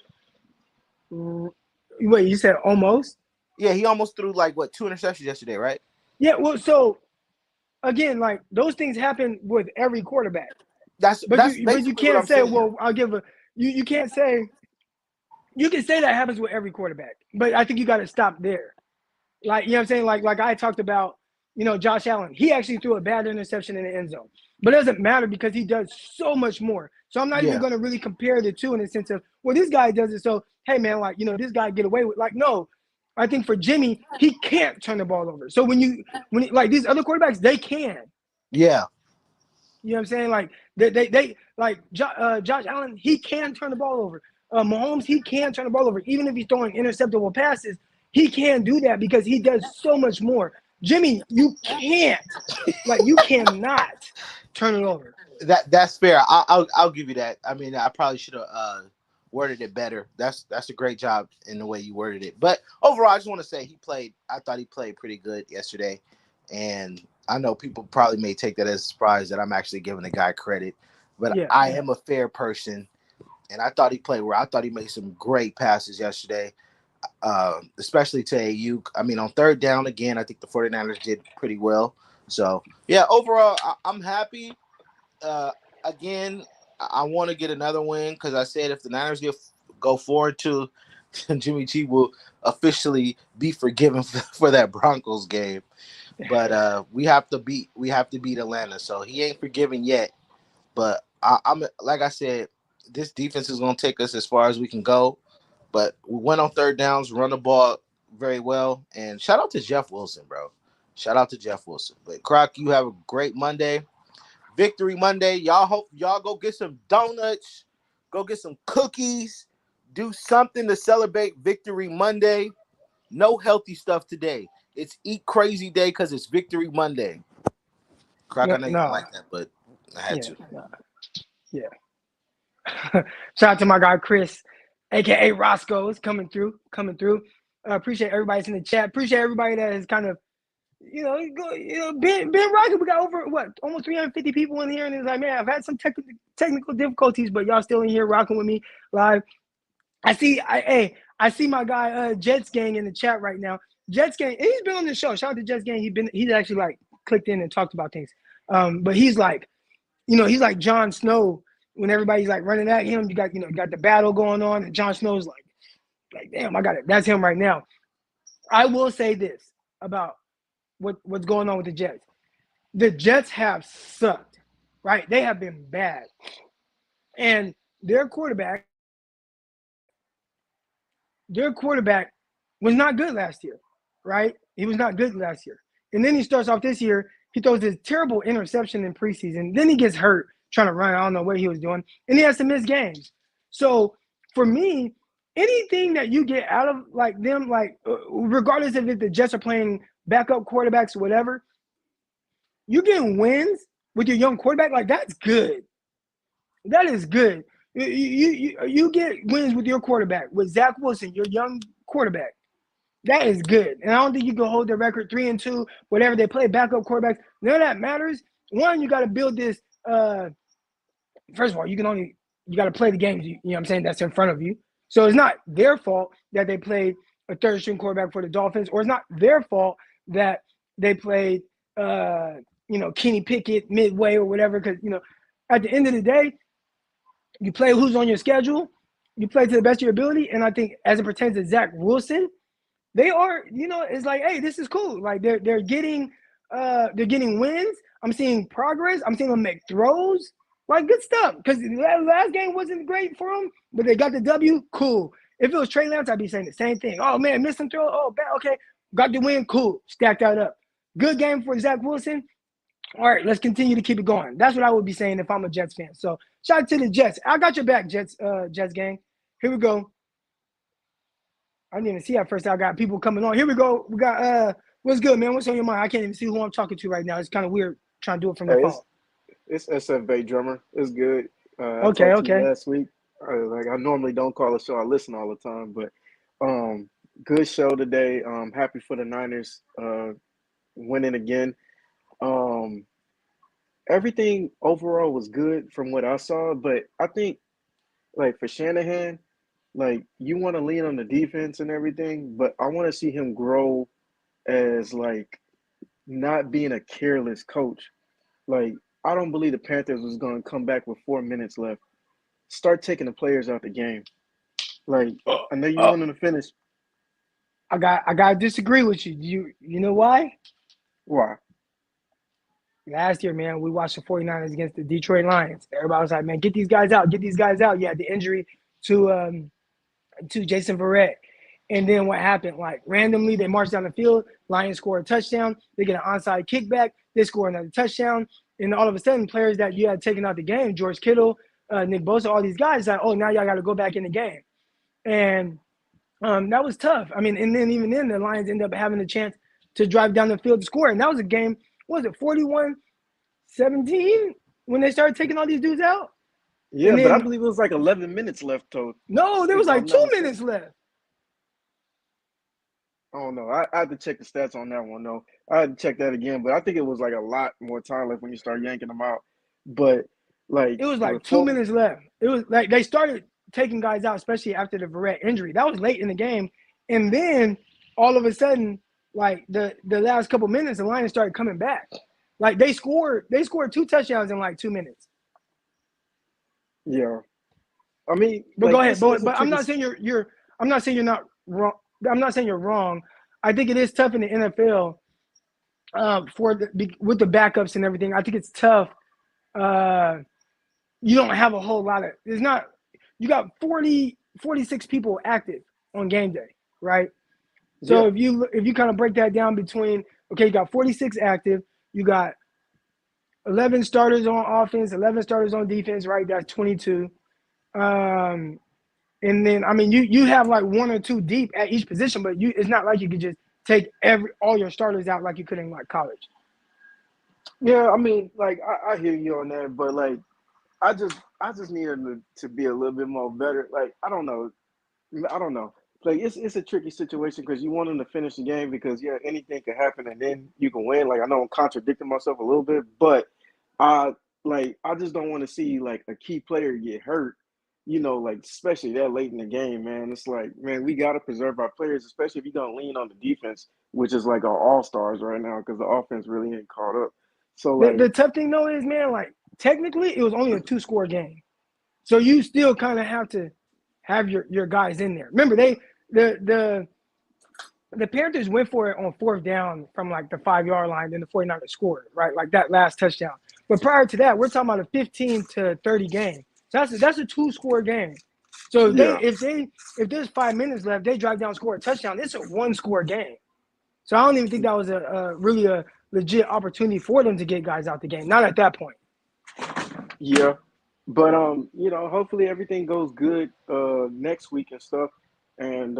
Wait, you said almost? Yeah, he almost threw like 2 interceptions yesterday, right? Yeah. Well, so again, like those things happen with every quarterback. That's But you basically what can't I'm say, saying. well, I'll give a you can't say you can say that happens with every quarterback, but I think you got to stop there. Like, you know what I'm saying? Like I talked about, Josh Allen. He actually threw a bad interception in the end zone. But it doesn't matter because he does so much more. So I'm not even Yeah, going to really compare the two in the sense of, well, this guy does it. So, hey, man, like, this guy get away with, like, no. I think for Jimmy, he can't turn the ball over. So like these other quarterbacks, they can. yeah, You know what I'm saying? Like they like Josh Allen, he can turn the ball over. Mahomes, he can turn the ball over. Even if he's throwing interceptable passes, he can do that because he does so much more. Jimmy, you can't. Like, you cannot turn it over. That's fair. I'll give you that. I mean, I probably should have worded it better. That's a great job in the way you worded it. But overall, I just want to say he played. I thought he played pretty good yesterday, and I know people probably may take that as a surprise that I'm actually giving the guy credit, but Yeah. I am a fair person, and I thought he played well. I thought he made some great passes yesterday, especially to AU. I mean, on third down again, I think the 49ers did pretty well. So yeah, overall, I'm happy. Uh, Again, I want to get another win because I said if the Niners go forward to Jimmy G will officially be forgiven for that Broncos game. But we have to beat Atlanta, so he ain't forgiven yet. But I'm like I said, this defense is gonna take us as far as we can go. But we went on third downs, run the ball very well, and shout out to Jeff Wilson, bro. Shout out to Jeff Wilson. But Croc, you have a great Monday. Victory Monday. Y'all hope y'all go get some donuts, go get some cookies, do something to celebrate Victory Monday. No healthy stuff today. It's Eat Crazy Day because it's Victory Monday. Croc, I know you don't like that, but I had to. Yeah. Shout out to my guy Chris, aka Roscoe's coming through. Appreciate everybody's in the chat. Appreciate everybody that has kind of been rocking. We got over almost 350 people in here, and it's like, man, I've had some technical difficulties, but y'all still in here rocking with me live. I see my guy Jets Gang in the chat right now. Jets Gang, he's been on the show. Shout out to Jets Gang. He's actually like clicked in and talked about things. But he's like, he's like Jon Snow when everybody's like running at him. You got the battle going on, and Jon Snow's like, damn, I got it. That's him right now. I will say this about what's going on with the Jets. The Jets have sucked, right? They have been bad. And their quarterback was not good last year, right? He was not good last year. And then he starts off this year, he throws this terrible interception in preseason. Then he gets hurt trying to run. I don't know what he was doing. And he has to miss games. So for me, anything that you get out of like them, like regardless if the Jets are playing backup quarterbacks or whatever, you getting wins with your young quarterback, like that's good. That is good. You get wins with your quarterback, with Zach Wilson, your young quarterback. That is good. And I don't think you can hold the record 3-2, whatever they play backup quarterbacks. None of that matters. One, you got to build this. First of all, you got to play the games, you know what I'm saying, that's in front of you. So it's not their fault that they played a third string quarterback for the Dolphins, or it's not their fault that they played, Kenny Pickett midway or whatever. Because, at the end of the day, you play who's on your schedule, you play to the best of your ability. And I think as it pertains to Zach Wilson, they are, it's like, hey, this is cool. Like they're getting wins. I'm seeing progress. I'm seeing them make throws. Like good stuff. Because the last game wasn't great for them, but they got the W. Cool. If it was Trey Lance, I'd be saying the same thing. Oh man, missed some throw. Oh, bad. Okay, got the win. Cool. Stack that up. Good game for Zach Wilson. All right, let's continue to keep it going. That's what I would be saying if I'm a Jets fan. So shout out to the Jets. I got your back, Jets gang. Here we go. I didn't even see at first. I got people coming on. Here we go. We got what's good, man? What's on your mind? I can't even see who I'm talking to right now. It's kind of weird trying to do it from the phone. It's SF Drummer. It's good. Okay. Last week, I normally don't call a show. I listen all the time, but good show today. Happy for the Niners winning again. Everything overall was good from what I saw, but I think like for Shanahan, like you want to lean on the defense and everything, but I want to see him grow as like not being a careless coach. Like I don't believe the Panthers was going to come back with 4 minutes left. Start taking the players out the game. Like I know you wanted to finish. I got to disagree with you. You know why? Why? Last year, man, we watched the 49ers against the Detroit Lions. Everybody was like, man, get these guys out. You had the injury to Jason Verrett. And then what happened? Like, randomly, they marched down the field. Lions score a touchdown. They get an onside kickback. They score another touchdown. And all of a sudden, players that you had taken out the game, George Kittle, Nick Bosa, all these guys, like, oh, now y'all got to go back in the game. And that was tough. I mean, and then even then, the Lions ended up having a chance to drive down the field to score. And that was a game, what was it, 41-17 when they started taking all these dudes out? Yeah, And but I then, believe it was like 11 minutes left, though. no, there was If like I'm not 2 mistaken. minutes left. I don't know. I had to check the stats on that one, though. I had to check that again, but I think it was like a lot more time left when you start yanking them out. But like It was like with 2 minutes left. It was like they started taking guys out, especially after the Verrett injury. That was late in the game. And then all of a sudden, like the last couple minutes, the Lions started coming back. Like they scored 2 touchdowns in like 2 minutes. yeah, I mean, But like go ahead. it's a But I'm tricky. not saying you're I'm not saying you're not wrong. I'm not saying you're wrong. I think it is tough in the NFL with the backups and everything. I think it's tough. You don't have a whole lot of there's not you got 46 people active on game day, right? So Yeah, if you kind of break that down between, okay, you got 46 active, you got 11 starters on offense, 11 starters on defense, right? That's 22. And then I mean you have like 1 or 2 deep at each position, but it's not like you could just take all your starters out like you could in like college. yeah. I mean, like I hear you on that, but like I just need him to be a little bit more better. Like I don't know. Like it's a tricky situation because you want him to finish the game because yeah, anything could happen and then you can win. Like I know I'm contradicting myself a little bit, but I I just don't want to see like a key player get hurt. Like especially that late in the game, man. It's like, man, we got to preserve our players, especially if you're gonna lean on the defense, which is like our all stars right now because the offense really ain't caught up. So The like, tough thing though is, man, like technically it was only a 2-score game. So you still kind of have to have your guys in there. Remember, the Panthers went for it on 4th down from like the 5-yard line, then the 49ers scored, right? Like that last touchdown. But prior to that, we're talking about a 15-30 game. So that's a 2-score game. So yeah, if there's 5 minutes left, they drive down, score a touchdown. It's a 1-score game. So I don't even think that was really a legit opportunity for them to get guys out the game. Not at that point. yeah. But hopefully everything goes good next week and stuff. And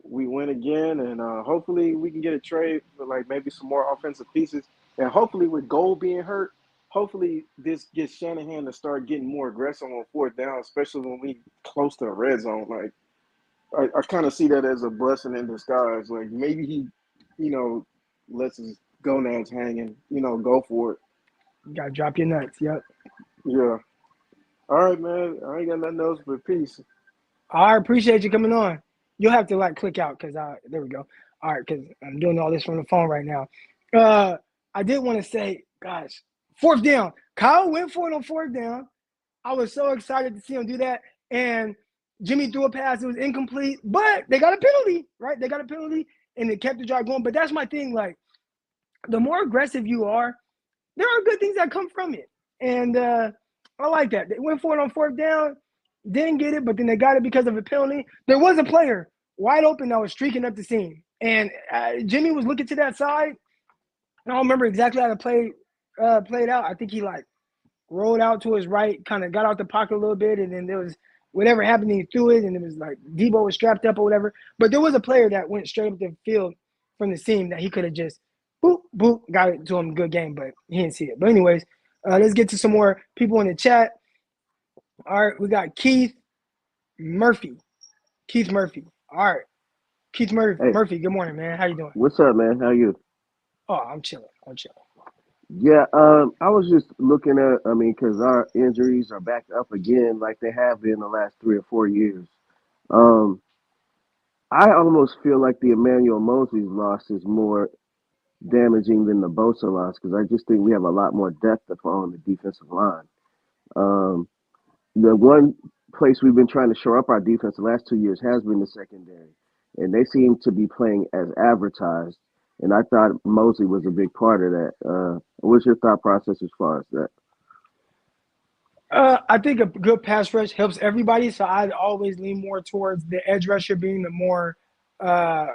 we win again and hopefully we can get a trade for like maybe some more offensive pieces. And hopefully with Gold being hurt, hopefully this gets Shanahan to start getting more aggressive on 4th down, especially when we close to the red zone. Like I kind of see that as a blessing in disguise. Like maybe he, lets his gonads hang and, go for it. You gotta drop your nuts. Yep. Yeah. All right, man. I ain't got nothing else but peace. I appreciate you coming on. You'll have to like click out because there we go. All right, because I'm doing all this from the phone right now. I did want to say, gosh, 4th down. Kyle went for it on 4th down. I was so excited to see him do that. And Jimmy threw a pass. It was incomplete, but they got a penalty, right? They got a penalty, and it kept the drive going. But that's my thing. Like, the more aggressive you are, there are good things that come from it. And I like that. They went for it on 4th down, didn't get it, but then they got it because of a penalty. There was a player wide open that was streaking up the seam. And Jimmy was looking to that side. I don't remember exactly how the play played out. I think he like rolled out to his right, kind of got out the pocket a little bit, and then there was whatever happened, he threw it, and it was like Debo was strapped up or whatever. But there was a player that went straight up the field from the seam that he could have just boop, boop, got it to him. Good game, but he didn't see it. But anyways, let's get to some more people in the chat. All right, we got Keith Murphy. Keith Murphy. All right. Keith Hey, Murphy, good morning, man. How you doing? what's up, man? How you? Oh, I'm chilling. Yeah, I was just looking at, I mean, because our injuries are back up again like they have been the last 3 or 4 years. Um, I almost feel like the Emmanuel Mosley's loss is more damaging than the Bosa loss because I just think we have a lot more depth on the defensive line. Um, the one place we've been trying to shore up our defense the last 2 years has been the secondary, and they seem to be playing as advertised. And I thought Mosley was a big part of that. What's your thought process as far as that? I think a good pass rush helps everybody, so I'd always lean more towards the edge rusher being the more uh,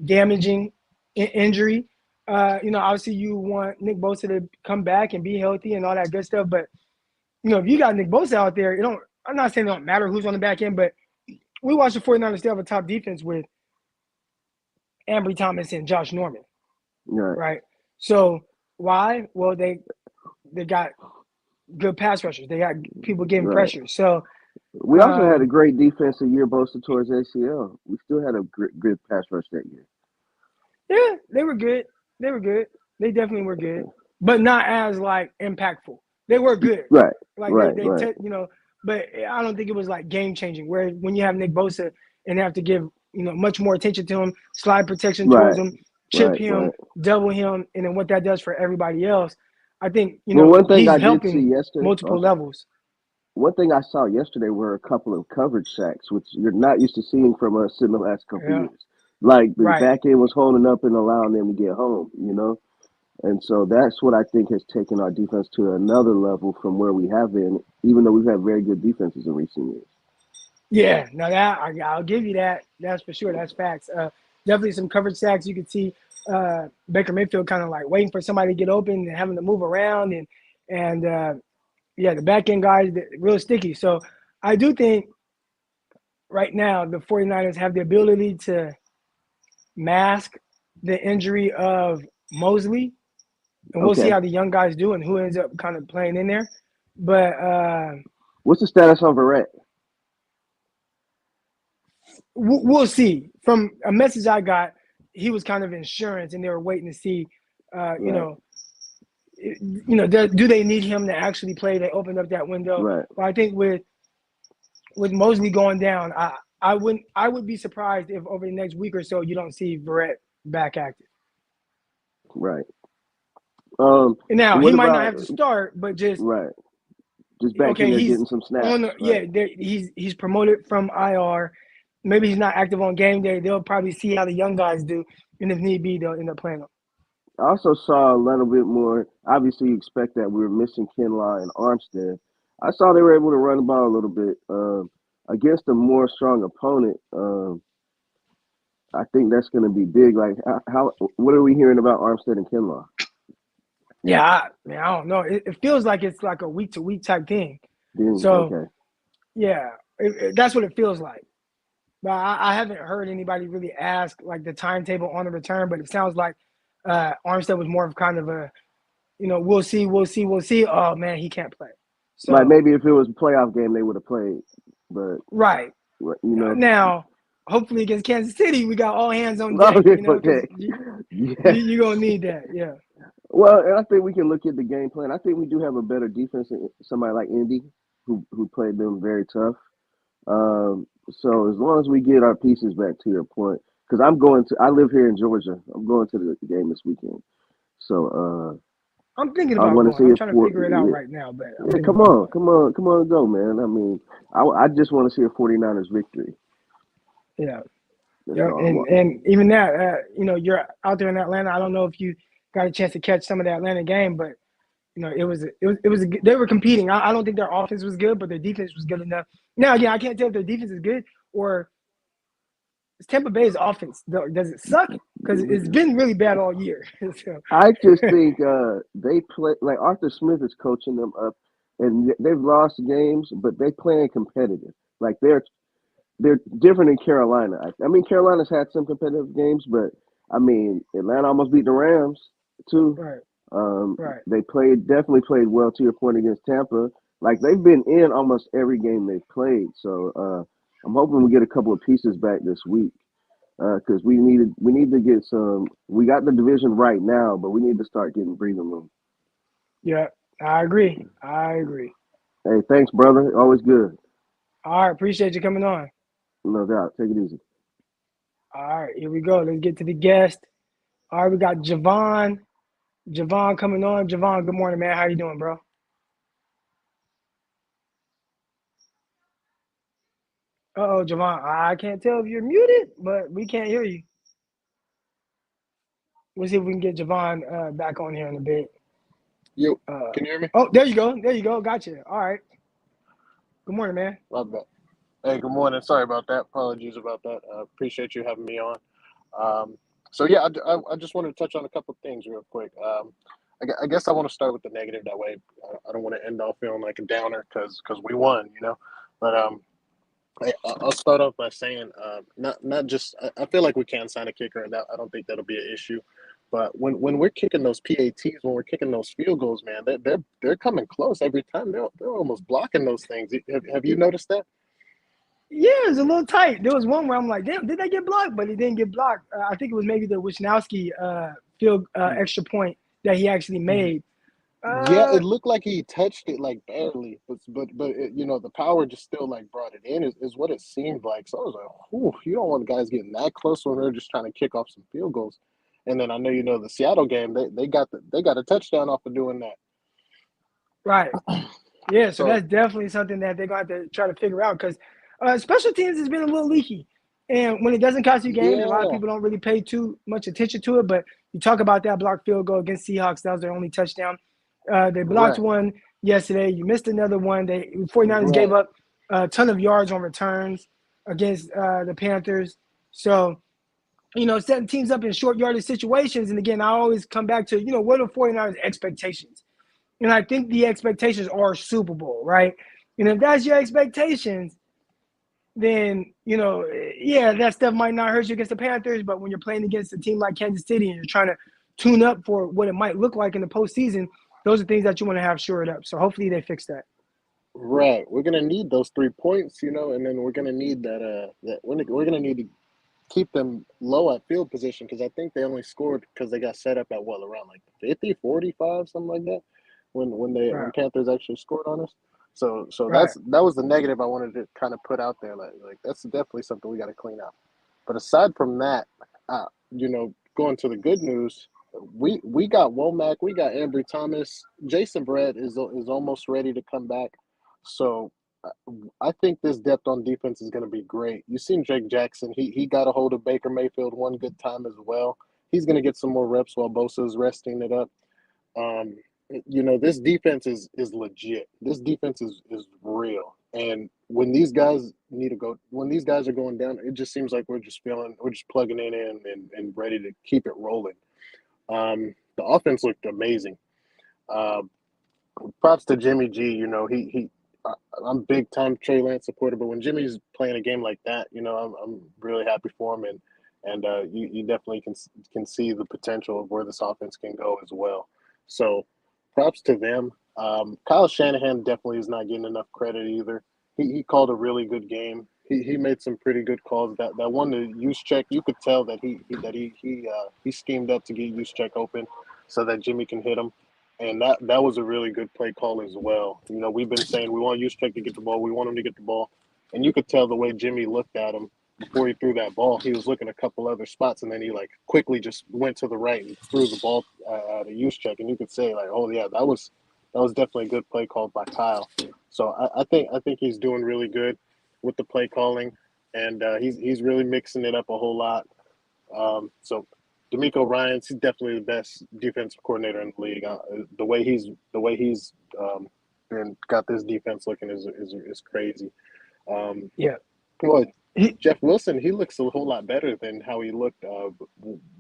damaging injury. Obviously you want Nick Bosa to come back and be healthy and all that good stuff, but if you got Nick Bosa out there, I'm not saying it don't matter who's on the back end, but we watched the 49ers still have a top defense with Ambry Thomas and Josh Norman, Right. right? So why? Well, they got good pass rushers. They got people getting Right. pressure. So We also had a great defensive year, Bosa towards ACL. We still had a good pass rush that year. yeah, they were good. They were good. They definitely were good, but not as like impactful. They were good. Right. Like Right. they Right. but I don't think it was like game changing. Where when you have Nick Bosa and have to give much more attention to him, slide protection towards Right. him, chip Right. him, Right. double him, and then what that does for everybody else, I think Well, one thing he's I did see helping yesterday, multiple also, levels. one thing I saw yesterday were a couple of coverage sacks, which you're not used to seeing from us in the last couple of Yeah, years. Like the right. back end was holding up and allowing them to get home, And so that's what I think has taken our defense to another level from where we have been, even though we've had very good defenses in recent years. Yeah, now that I'll give you that. That's for sure. That's facts. Definitely some coverage sacks. You could see Baker Mayfield kind of like waiting for somebody to get open and having to move around and yeah, the back end guys real sticky. So I do think right now the 49ers have the ability to mask the injury of Mosley, and we'll see Okay. how the young guys do and who ends up kind of playing in there. But What's the status on Verrett? we'll see. From a message I got, he was kind of insurance, and they were waiting to see, Right. do they need him to actually play? They opened up that window. Right. But I think with Mosley going down, I would be surprised if over the next week or so you don't see Verrett back active. Right. And now he What might not about have to start, but just right? Just back in okay, there he's getting some snaps. on Right? he's promoted from IR. Maybe he's not active on game day. They'll probably see how the young guys do, and if need be, they'll end up playing him. I also saw a little bit more. Obviously, you expect that we were missing Kinlaw and Armstead. I saw they were able to run the ball a little bit against a more strong opponent. I think that's going to be big. Like, what are we hearing about Armstead and Kinlaw? Yeah, I don't know. It feels like it's like a week to week type thing. So Okay. yeah, that's what it feels like. But I haven't heard anybody really ask like the timetable on the return. But it sounds like Armstead was more of kind of a, we'll see. Oh man, he can't play. So Like maybe if it was a playoff game, they would have played. But right now, hopefully against Kansas City, we got all hands on deck. Because Yeah. you're gonna need that. Yeah. Well, and I think we can look at the game plan. I think we do have a better defense than somebody like Indy, who played them very tough. So as long as we get our pieces back, to your point, because I live here in Georgia. I'm going to the game this weekend. So I'm thinking I about want to going. see I'm if trying to figure it out right now, but I'm thinking come about on, go, man. I mean, I just want to see a 49ers victory. yeah. That's Yeah, all I want. and even that, you're out there in Atlanta. I don't know if you got a chance to catch some of the Atlanta game, but it was they were competing. I don't think their offense was good, but their defense was good enough. Now, again, I can't tell if their defense is good or is Tampa Bay's offense. Does it suck? Because it's been really bad all year. So. I just think they play like Arthur Smith is coaching them up, and they've lost games, but they playing competitive. Like they're different in Carolina. I mean, Carolina's had some competitive games, but I mean, Atlanta almost beat the Rams too. Right. Right. They definitely played well, to your point, against Tampa. Like they've been in almost every game they've played. So I'm hoping we get a couple of pieces back this week because we need to get some. We got the division right now, but we need to start getting breathing room. Yeah, I agree. Hey, thanks, brother. Always good. All right, appreciate you coming on. No doubt. Take it easy. All right, here we go. Let's get to the guest. All right, we got Javon. Javon coming on. Javon, good morning, man. How you doing, bro? Uh-oh, Javon. I can't tell if you're muted, but we can't hear you. We'll see if we can get Javon back on here in a bit. Can you hear me? Oh, there you go. Gotcha. All right. Good morning, man. Love that. Hey, good morning. Sorry about that. Apologies about that. Appreciate you having me on. So, yeah, I just wanted to touch on a couple of things real quick. I guess I want to start with the negative. That way, I don't want to end off feeling like a downer because we won, you know. But I'll start off by saying, not just I feel like we can sign a kicker, and that I don't think that'll be an issue. But when we're kicking those PATs, when we're kicking those field goals, man, they're coming close every time. They're almost blocking those things. Have you noticed that? Yeah, it was a little tight. There was one where I'm like, damn, did that get blocked? But it didn't get blocked. I think it was maybe the Wisnowski field extra point that he actually made. Yeah, Uh, it looked like he touched it like barely, but it, you know the power just still like brought it in is what it seemed like. So I was like, "Whew, you don't want guys getting that close when they're just trying to kick off some field goals." And then I know you know the Seattle game, they got a touchdown off of doing that. right. Yeah, so So that's definitely something that they're going to have to try to figure out because special teams has been a little leaky. And when it doesn't cost you games, a lot of yeah, people don't really pay too much attention to it. But you talk about that blocked field goal against Seahawks, that was their only touchdown. They blocked right, one yesterday. You missed another one. 49ers gave right. up a ton of yards on returns against the Panthers. So, setting teams up in short yardage situations. And again, I always come back to, what are 49ers expectations? And I think the expectations are Super Bowl, right? And if that's your expectations, then, yeah, that stuff might not hurt you against the Panthers. But when you're playing against a team like Kansas City and you're trying to tune up for what it might look like in the postseason, those are things that you want to have shored up. So hopefully they fix that. Right. We're gonna need those 3 points, you know, and then we're gonna need that we're gonna need to keep them low at field position because I think they only scored because they got set up at what around like 50, 45, something like that when Right. Panthers actually scored on us. So Right. that was the negative I wanted to kind of put out there. Like that's definitely something we got to clean up. But aside from that, you know, going to the good news, we got Womack, we got Ambry Thomas, Jason Brett is almost ready to come back. So I think this depth on defense is going to be great. You've seen Jake Jackson. He got a hold of Baker Mayfield one good time as well. He's going to get some more reps while Bosa is resting it up. Um, you know, this defense is legit. This defense is real. And when these guys when these guys are going down, it just seems like we're just plugging it in and ready to keep it rolling. The offense looked amazing. Uh, Props to Jimmy G. You know, I'm big time Trey Lance supporter, but when Jimmy's playing a game like that, you know, I'm really happy for him, and you definitely can see the potential of where this offense can go as well. So, props to them. Kyle Shanahan definitely is not getting enough credit either. He called a really good game. He made some pretty good calls. That one the use check, you could tell that he schemed up to get use check open so that Jimmy can hit him. And that was a really good play call as well. You know, we've been saying we want Juszczyk to get the ball. We want him to get the ball. And you could tell the way Jimmy looked at him before he threw that ball. He was looking a couple other spots, and then he, like, quickly just went to the right and threw the ball to Juszczyk. And you could say, like, oh, yeah, that was definitely a good play called by Kyle. So I think he's doing really good with the play calling, and he's really mixing it up a whole lot. So D'Amico Ryans, he's definitely the best defensive coordinator in the league. The way he's and got this defense looking is crazy. Um, Yeah. well, He, Jeff Wilson, he looks a whole lot better than how he looked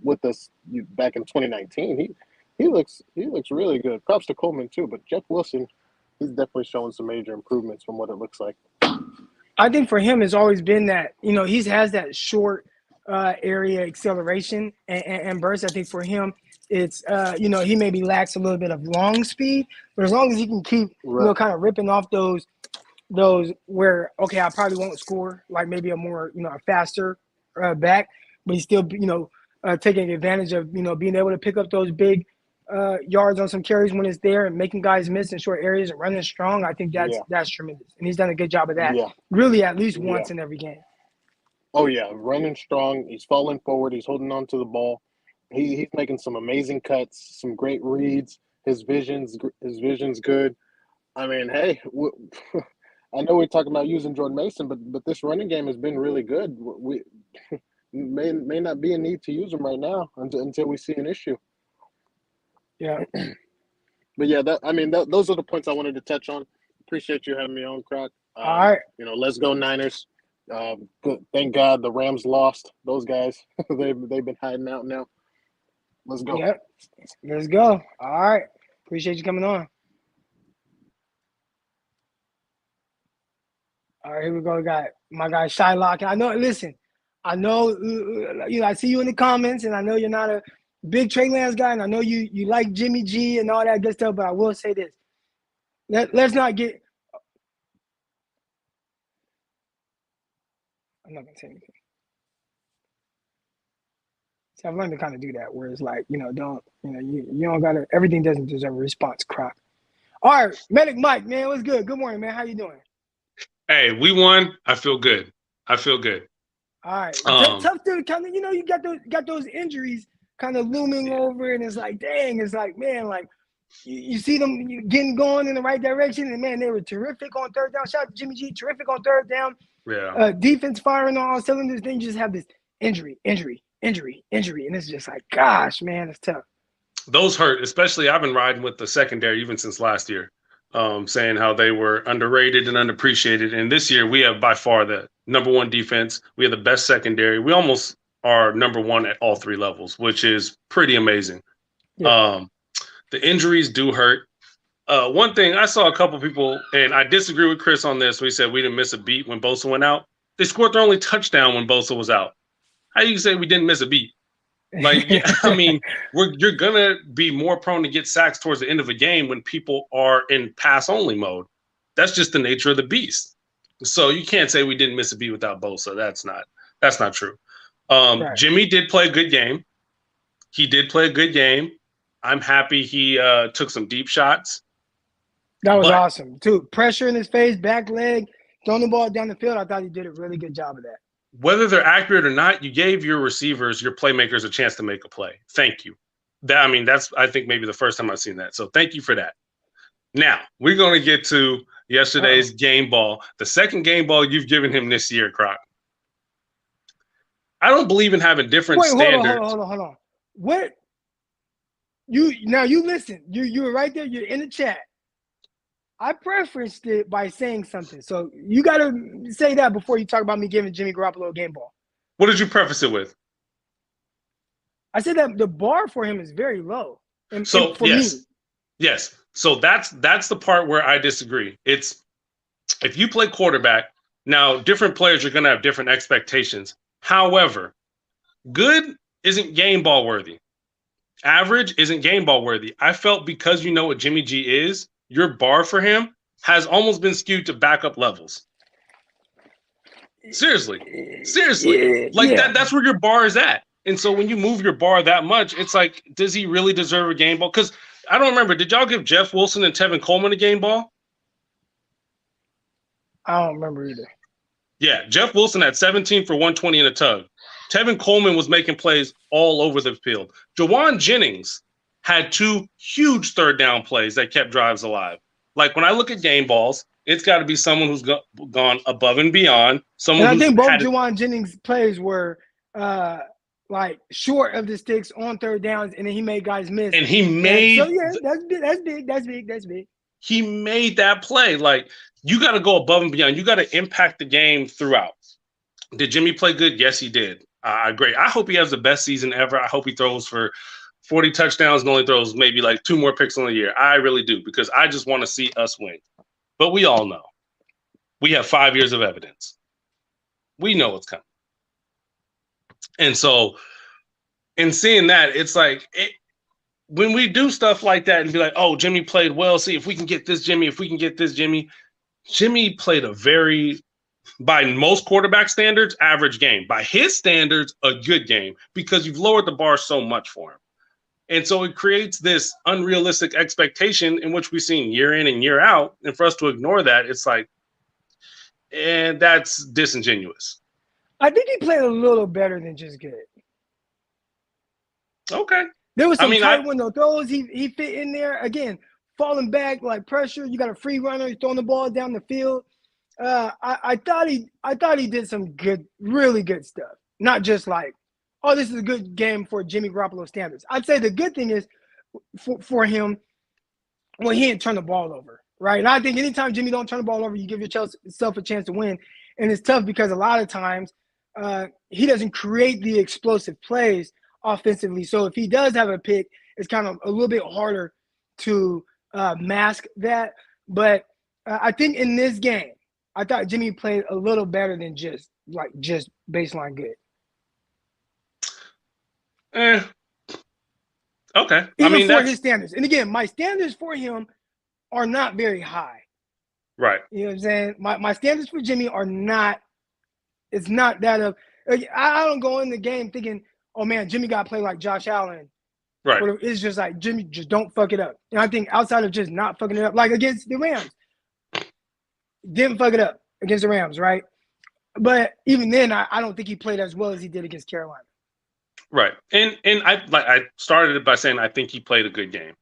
with us back in 2019. He looks really good. Props to Coleman too, but Jeff Wilson, he's definitely showing some major improvements from what it looks like. I think for him has always been that, he has that short area acceleration and burst. I think for him, it's, he maybe lacks a little bit of long speed, but as long as he can keep, Right. kind of ripping off those where, okay, I probably won't score like maybe a more, a faster back, but he's still, taking advantage of, being able to pick up those big yards on some carries when it's there and making guys miss in short areas and running strong. I think Yeah. that's tremendous. And he's done a good job of that Yeah. really at least Yeah. once in every game. Oh yeah, running strong. He's falling forward. He's holding on to the ball. He's making some amazing cuts, some great reads. His vision's good. I mean, hey, I know we're talking about using Jordan Mason, but this running game has been really good. We may not be a need to use him right now until we see an issue. Yeah. But yeah, those are the points I wanted to touch on. Appreciate you having me on, Croc. All right. You know, let's go Niners. Good. Thank God the Rams lost. Those guys, they've been hiding out now. Let's go. Yep. Let's go. All right. Appreciate you coming on. All right, here we go. We got my guy Shylock. I know. Listen, I know. I see you in the comments, and I know you're not a big Trey Lance guy, and I know you like Jimmy G and all that good stuff. But I will say this: let's not get. I'm not gonna say anything. See, I've learned to kind of do that, where it's like, you don't gotta. Everything doesn't deserve a response, Croc. All right, Medic Mike, man, what's good? Good morning, man. How you doing? Hey, we won. I feel good. All right. Tough to kind of, you got those injuries kind of looming over, and it's like, dang, it's like, man, like you see them getting going in the right direction, and man, they were terrific on third down. Shout out to Jimmy G, terrific on third down. Yeah. Defense firing on all cylinders. Then you just have this injury, and it's just like, gosh, man, it's tough. Those hurt, especially I've been riding with the secondary even since last year. Saying how they were underrated and underappreciated. And this year, we have by far the number one defense. We have the best secondary. We almost are number one at all three levels, which is pretty amazing. Yeah. The injuries do hurt. One thing, I saw a couple people, and I disagree with Chris on this. We said we didn't miss a beat when Bosa went out. They scored their only touchdown when Bosa was out. How do you say we didn't miss a beat? Like, I mean, you're going to be more prone to get sacks towards the end of a game when people are in pass-only mode. That's just the nature of the beast. So you can't say we didn't miss a beat without Bosa. That's not true. Right. Jimmy did play a good game. He did play a good game. I'm happy he took some deep shots. That was awesome, too. Pressure in his face, back leg, throwing the ball down the field. I thought he did a really good job of that. Whether they're accurate or not, you gave your receivers, your playmakers, a chance to make a play. Thank you. That's I think maybe the first time I've seen that. So thank you for that. Now we're going to get to yesterday's game ball, the second game ball you've given him this year, Croc. I don't believe in having different standards. Hold on. What? You listen. You were right there. You're in the chat. I prefaced it by saying something. So you got to say that before you talk about me giving Jimmy Garoppolo a game ball. What did you preface it with? I said that the bar for him is very low. And for me. Yes. So that's the part where I disagree. It's if you play quarterback, now different players are going to have different expectations. However, good isn't game ball worthy. Average isn't game ball worthy. I felt because you know what Jimmy G is, your bar for him has almost been skewed to backup levels. Seriously. That's where your bar is at. And so when you move your bar that much, it's like, does he really deserve a game ball? Because I don't remember, did y'all give Jeff Wilson and Tevin Coleman a game ball? I don't remember either. Yeah, Jeff Wilson had 17 for 120 in a tug. Tevin Coleman was making plays all over the field. Jawan Jennings had two huge third down plays that kept drives alive. Like when I look at game balls, it's got to be someone who's gone above and beyond. And I think both Jawan Jennings plays were like short of the sticks on third downs, and then he made guys miss. And he made that's big. He made that play. Like you got to go above and beyond. You got to impact the game throughout. Did Jimmy play good? Yes, he did. Great. I hope he has the best season ever. I hope he throws for 40 touchdowns and only throws maybe like 2 more picks on the year. I really do, because I just want to see us win. But we all know. We have 5 years of evidence. We know what's coming. And so in seeing that, it's like when we do stuff like that and be like, oh, Jimmy played well. See, if we can get this Jimmy, Jimmy played a very, by most quarterback standards, average game. By his standards, a good game, because you've lowered the bar so much for him. And so it creates this unrealistic expectation in which we've seen year in and year out. And for us to ignore that, it's like, and that's disingenuous. I think he played a little better than just good. Okay. There was some tight window throws. He fit in there. Again, falling back, like pressure. You got a free runner. He's throwing the ball down the field. I thought he did some good, really good stuff. Not just like, oh, this is a good game for Jimmy Garoppolo standards. I'd say the good thing is for him, well, he didn't turn the ball over, right? And I think anytime Jimmy don't turn the ball over, you give yourself a chance to win. And it's tough because a lot of times he doesn't create the explosive plays offensively. So if he does have a pick, it's kind of a little bit harder to mask that. But I think in this game, I thought Jimmy played a little better than just baseline good. Okay. Even for his standards. And again, my standards for him are not very high. Right. You know what I'm saying? My standards for Jimmy are not, it's not that of, I don't go in the game thinking, oh man, Jimmy got to play like Josh Allen. Right. It's just like, Jimmy, just don't fuck it up. And I think outside of just not fucking it up, like against the Rams, didn't fuck it up against the Rams, right? But even then, I don't think he played as well as he did against Carolina. Right. And I started it by saying I think he played a good game.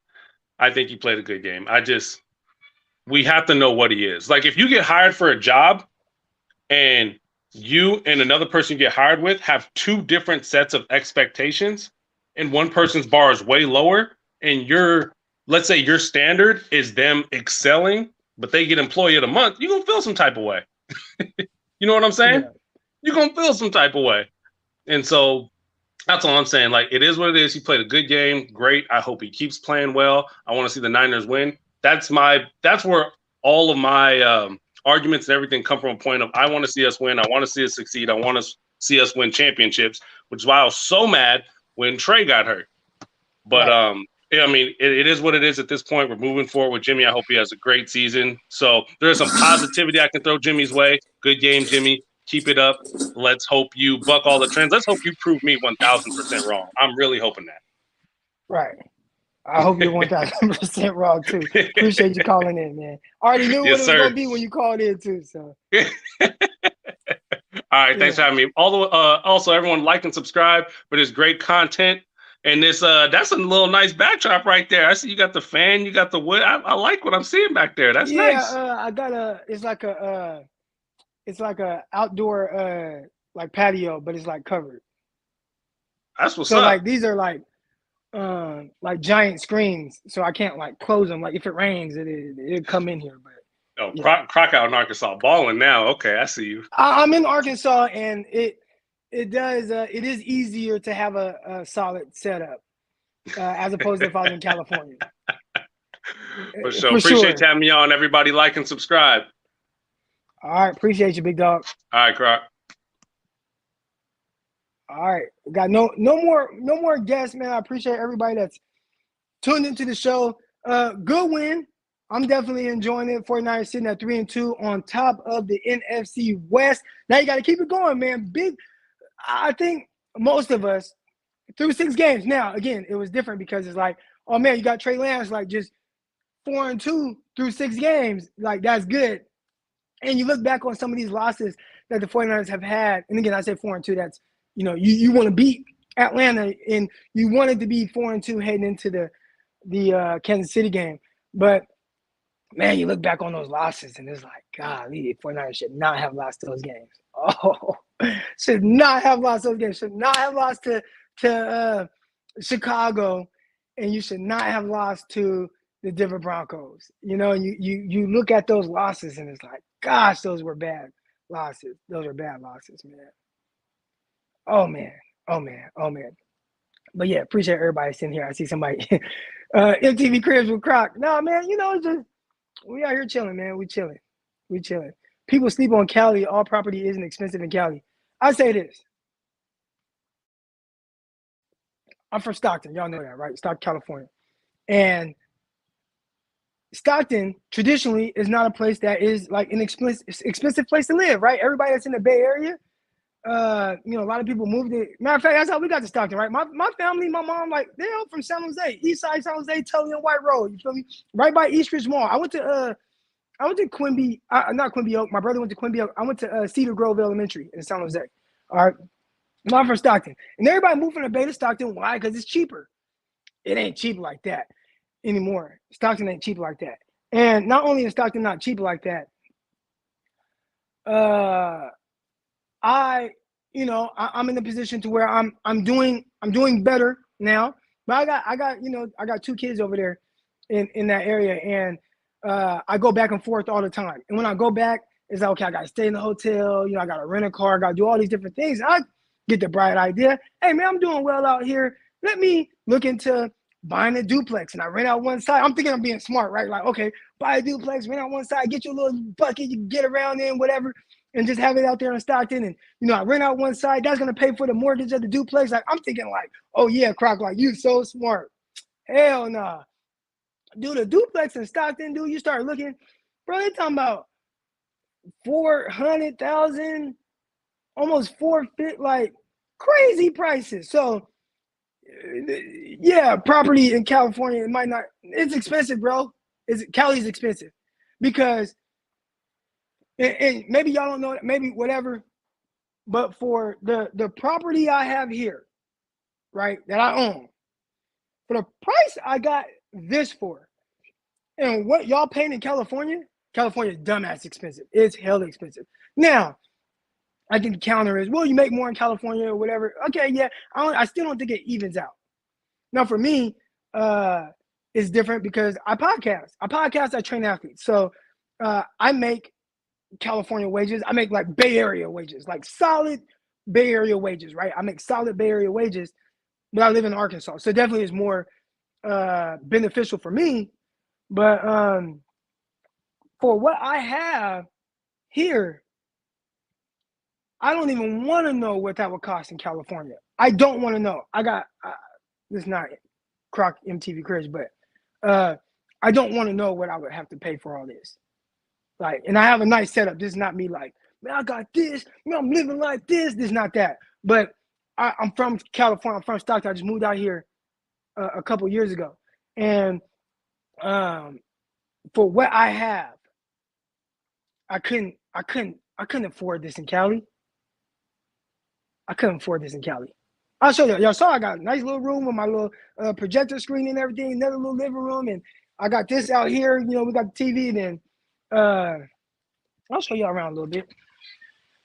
We have to know what he is. Like if you get hired for a job and you and another person you get hired with have two different sets of expectations and one person's bar is way lower and let's say your standard is them excelling, but they get employee of the month, you're going to feel some type of way. You know what I'm saying? Yeah. You're going to feel some type of way. And so that's all I'm saying. Like, it is what it is. He played a good game. Great. I hope he keeps playing well. I want to see the Niners win. That's where all of my arguments and everything come from a point of I want to see us win. I want to see us succeed. I want to see us win championships, which is why I was so mad when Trey got hurt. But, yeah, I mean, it is what it is at this point. We're moving forward with Jimmy. I hope he has a great season. So there's some positivity I can throw Jimmy's way. Good game, Jimmy. Keep it up. Let's hope you buck all the trends. Let's hope you prove me 1,000% wrong. I'm really hoping that. Right. I hope you're 1,000% wrong, too. Appreciate you calling in, man. Already knew what it was going to be when you called in, too. So. All right. Thanks for having me. Also, everyone like and subscribe for this great content. And this that's a little nice backdrop right there. I see you got the fan, you got the wood. I like what I'm seeing back there. That's nice. I got it's like a outdoor like patio, but it's like covered. That's what's up. So like these are like giant screens, so I can't like close them. Like if it rains, it'll come in here. But Croc out in Arkansas balling now. Okay, I see you. I'm in Arkansas, and it is easier to have a solid setup as opposed to if I was in California. For sure. Appreciate you having me on. Everybody like and subscribe. All right. Appreciate you, big dog. All right, Croc. All right. We got no more guests, man. I appreciate everybody that's tuned into the show. Good win. I'm definitely enjoying it. 49ers sitting at 3-2 on top of the NFC West. Now you got to keep it going, man. I think most of us through 6 games. Now, again, it was different because it's like, oh man, you got Trey Lance like just 4-2 through 6 games. Like that's good. And you look back on some of these losses that the 49ers have had. And again, I say 4-2, that's, you want to beat Atlanta and you wanted to be 4-2 heading into the Kansas City game. But man, you look back on those losses and it's like, golly, the 49ers should not have lost those games. Oh, should not have lost those games. Should not have lost to Chicago, and you should not have lost to the Denver Broncos. You look at those losses and it's like, gosh, those were bad losses. Those are bad losses, man. Oh man. But yeah, appreciate everybody sitting here. I see somebody MTV Cribs with Croc. No, man, it's just we out here chilling, man. We chilling. People sleep on Cali. All property isn't expensive in Cali. I say this. I'm from Stockton. Y'all know that, right? Stockton, California. And Stockton traditionally is not a place that is like an expensive place to live, right? Everybody that's in the Bay Area, a lot of people moved it. Matter of fact, that's how we got to Stockton, right? My family, my mom, like they're all from San Jose, East Side San Jose, Tully and White Road. You feel me? Right by Eastridge Mall. I went to Quimby, not Quimby Oak. My brother went to Quimby Oak. I went to Cedar Grove Elementary in San Jose. All right. I'm from Stockton. And everybody moved from the Bay to Stockton. Why? Because it's cheaper. It ain't cheap like that anymore. Stockton ain't cheap like that. And not only is Stockton not cheap like that, I'm in a position to where I'm doing better now. But I got 2 kids over there in that area, and I go back and forth all the time. And when I go back, it's like, okay, I got to stay in the hotel. I got to rent a car. I got to do all these different things. get the bright idea. Hey, man, I'm doing well out here. Let me look into buying a duplex. And I rent out one side. I'm thinking I'm being smart, right? Like, okay, buy a duplex, rent out one side, get you a little bucket, you can get around in, whatever, and just have it out there in Stockton. And, I rent out one side. That's going to pay for the mortgage of the duplex. Like, I'm thinking like, oh, yeah, Croc, like, you so smart. Hell nah. Dude, a duplex in Stockton, dude, you start looking, bro, they talking about 400,000, almost 450, like crazy prices. So, yeah, property in California, it might not, it's expensive, bro. Cali's expensive because, and maybe y'all don't know, maybe whatever, but for the property I have here, right, that I own, for the price I got this for, and what y'all paying in California is dumbass expensive. It's hella expensive. Now, I think the counter is, well, you make more in California or whatever. Okay, yeah, I still don't think it evens out. Now, for me, it's different because I podcast. I train athletes. So I make California wages. I make like Bay Area wages, like solid Bay Area wages, right? I make solid Bay Area wages, but I live in Arkansas. So definitely it's more beneficial for me. But for what I have here, I don't even want to know what that would cost in California. I don't want to know. I got this is not Croc MTV Cribs, but I don't want to know what I would have to pay for all this. Like, and I have a nice setup. This is not me like, man, I got this. I'm living like this. This is not that. But I'm from California. I'm from Stockton. I just moved out here a couple years ago, and for what I have, I couldn't afford this in Cali. I couldn't afford this in Cali. I'll show you. Y'all saw I got a nice little room with my little projector screen and everything, another little living room, and I got this out here. We got the TV, and then I'll show y'all around a little bit.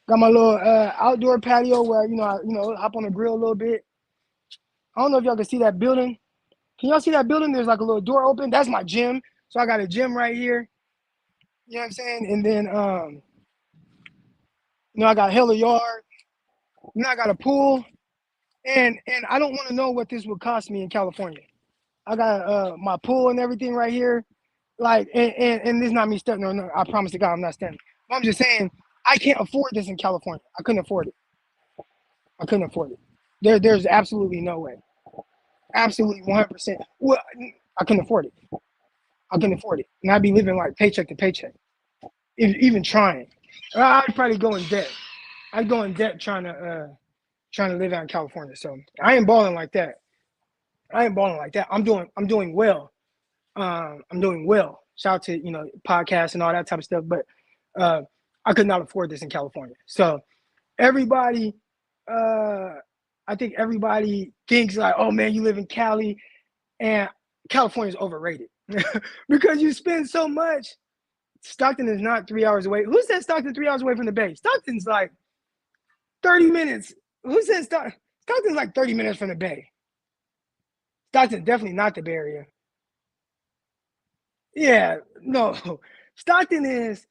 Got my little outdoor patio where I hop on the grill a little bit. I don't know if y'all can see that building. Can y'all see that building? There's like a little door open. That's my gym. So I got a gym right here. You know what I'm saying? And then I got hella yard. And I got a pool. And I don't want to know what this would cost me in California. I got my pool and everything right here. Like, and this is not me stunting. No, I promise to God I'm not stunting. But I'm just saying I can't afford this in California. I couldn't afford it. There's absolutely no way. Absolutely 100%. Well, I couldn't afford it. And I'd be living like paycheck to paycheck. Even trying. I'd probably go in debt. I'd go in debt trying to live out in California. So I ain't balling like that. I'm doing well. I'm doing well. Shout out to podcasts and all that type of stuff. But I could not afford this in California. So everybody, I think everybody thinks like, oh man, you live in Cali, and California is overrated because you spend so much. Stockton is not 3 hours away. Who said Stockton 3 hours away from the Bay? Stockton's like 30 minutes. Who said Stockton's like 30 minutes from the Bay? Stockton's definitely not the Bay Area. Yeah, no. Stockton is,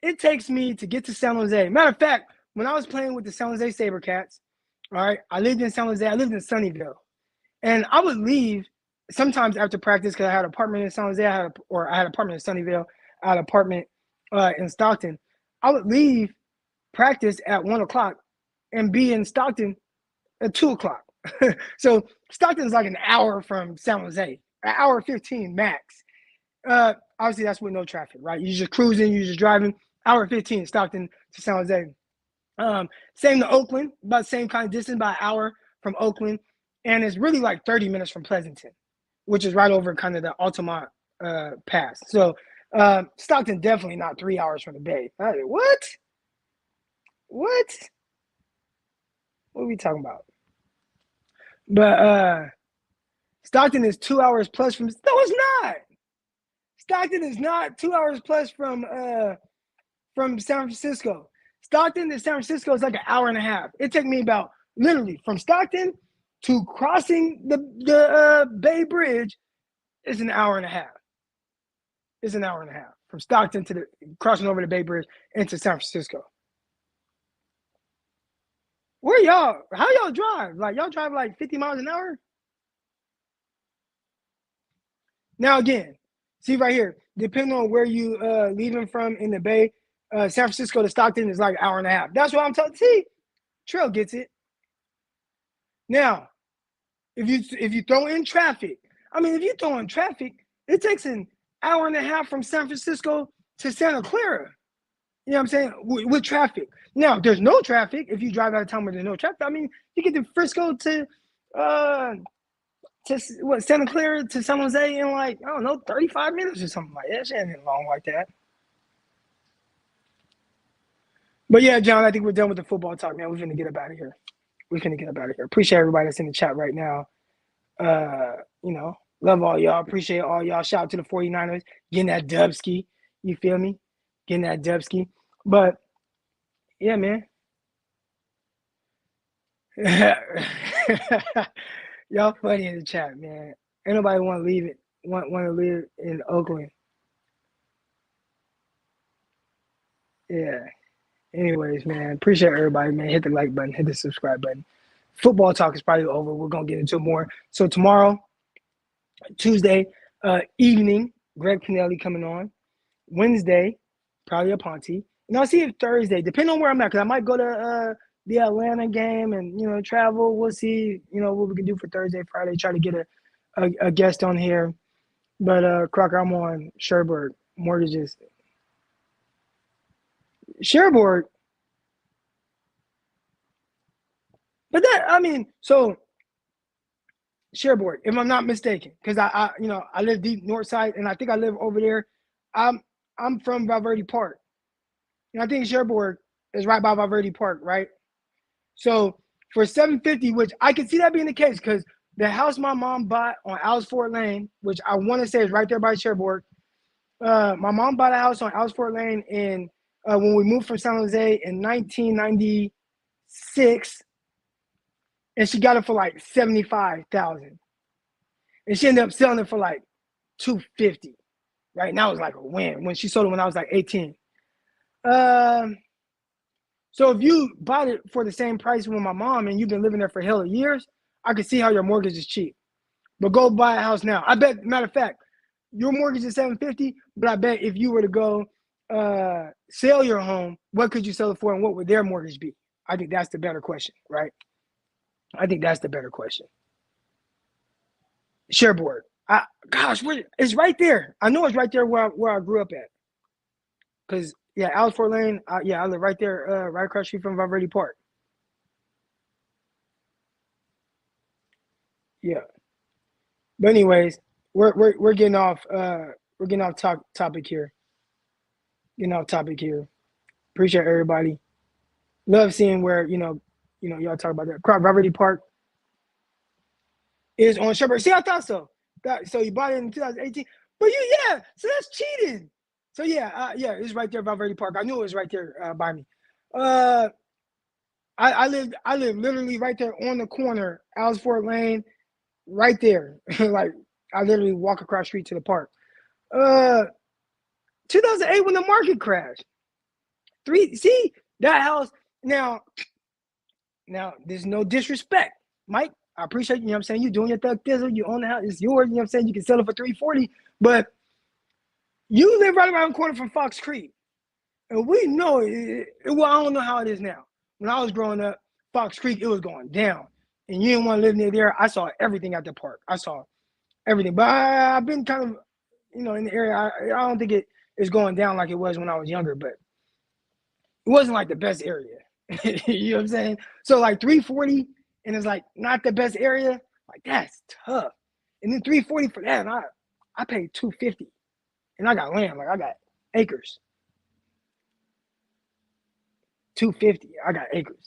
it takes me to get to San Jose. Matter of fact, when I was playing with the San Jose SaberCats, all right, I lived in San Jose. I lived in Sunnyvale. And I would leave sometimes after practice because I had an apartment in San Jose. I had an apartment in Sunnyvale. I had an apartment in Stockton. I would leave practice at 1 o'clock and be in Stockton at 2 o'clock. So Stockton's like an hour from San Jose, an hour 15 max. Obviously, that's with no traffic, right? You're just cruising, you're just driving. Hour 15, Stockton to San Jose. Same to Oakland, about the same kind of distance, about an hour from Oakland. And it's really like 30 minutes from Pleasanton, which is right over kind of the Altamont Pass. So Stockton definitely not 3 hours from the Bay. What? What are we talking about? But Stockton is 2 hours plus from. No, it's not. Stockton is not 2 hours plus from San Francisco. Stockton to San Francisco is like an hour and a half. It took me about literally from Stockton to crossing the Bay Bridge is an hour and a half. It's an hour and a half from Stockton to crossing over the Bay Bridge into San Francisco. Where y'all? How y'all drive? Like y'all drive like 50 miles an hour? Now again, see right here. Depending on where you leaving from in the Bay, San Francisco to Stockton is like an hour and a half. That's what I'm telling. See, Trail gets it. Now, if you throw in traffic, I mean, if you throw in traffic, it takes an hour and a half from San Francisco to Santa Clara. You know what I'm saying? With traffic. Now, if there's no traffic, if you drive out of town where there's no traffic, I mean, you get to Frisco to Santa Clara to San Jose in like, I don't know, 35 minutes or something like that. Shit ain't long like that. But yeah, John, I think we're done with the football talk, man. We're finna get up out of here. Appreciate everybody that's in the chat right now. Love all y'all. Appreciate all y'all. Shout out to the 49ers getting that dubski. You feel me? Getting that dubski. But yeah, man. Y'all funny in the chat, man. Ain't nobody want to leave it. Want to live in Oakland. Yeah. Anyways, man. Appreciate everybody, man. Hit the like button. Hit the subscribe button. Football talk is probably over. We're gonna get into it more. So tomorrow, Tuesday evening, Greg Pinelli coming on. Wednesday, probably a Ponte. And I'll see if Thursday, depending on where I'm at, because I might go to the Atlanta game and travel. We'll see, what we can do for Thursday, Friday. Try to get a guest on here. But Crocker, I'm on Sherborne Mortgages. Sherborne. But so Sherborne, if I'm not mistaken, because I live deep north side, and I think I live over there. I'm from Valverde Park, and I think Sherborne is right by Valverde Park, right? So for $750, which I can see that being the case, because the house my mom bought on Alsford Lane, which I want to say is right there by Sherborne. My mom bought a house on Alsford Lane in when we moved from San Jose in 1996. And she got it for like $75,000, and she ended up selling it for like $250. Right now, it's like a win when she sold it when I was like 18. So if you bought it for the same price with my mom and you've been living there for hell of years, I can see how your mortgage is cheap. But go buy a house now. I bet, matter of fact, your mortgage is $750. But I bet if you were to go sell your home, what could you sell it for, and what would their mortgage be? I think that's the better question, right? I think that's the better question. Sherborne. It's right there. I know it's right there where I grew up at. Because, Alsford Lane, I live right there, right across the street from Valverde Park. Yeah. But anyways, we're getting off topic here. Appreciate everybody. Love seeing where, y'all talk about that. Valverde Park is on Sherborne. See, I thought so. So you bought it in 2018. But so that's cheating. So it's right there by Valverde Park. I knew it was right there by me. I live literally right there on the corner, Alsford Lane, right there. Like I literally walk across the street to the park. 2008 when the market crashed. See that house now. There's no disrespect, Mike. I appreciate you. You know what I'm saying? You doing your thug thizzle. You own the house. It's yours. You know what I'm saying? You can sell it for $340. But you live right around the corner from Fox Creek. And we know I don't know how it is now. When I was growing up, Fox Creek, it was going down. And you didn't want to live near there. I saw everything at the park. I saw everything. But I've been kind of, in the area. I don't think it is going down like it was when I was younger. But it wasn't like the best area. You know what I'm saying? So like 340 and it's like not the best area, like that's tough. And then 340 for that, and I paid 250. And I got land, like I got acres. 250, I got acres.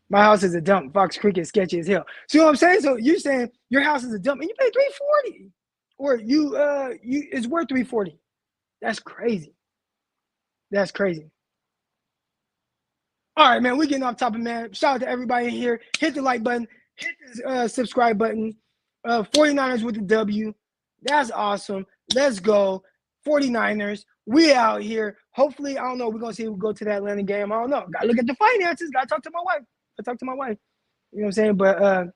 My house is a dump. Fox Creek is sketchy as hell. See what I'm saying? So you're saying your house is a dump and you pay 340. Or it's worth 340. That's crazy. That's crazy. All right, man, we're getting off topic, man. Shout out to everybody in here. Hit the like button. Hit the subscribe button. 49ers with the W. That's awesome. Let's go. 49ers. We out here. hopefully, I don't know. We're gonna see if we go to that Atlanta game. I don't know. Gotta look at the finances. Gotta talk to my wife. You know what I'm saying? But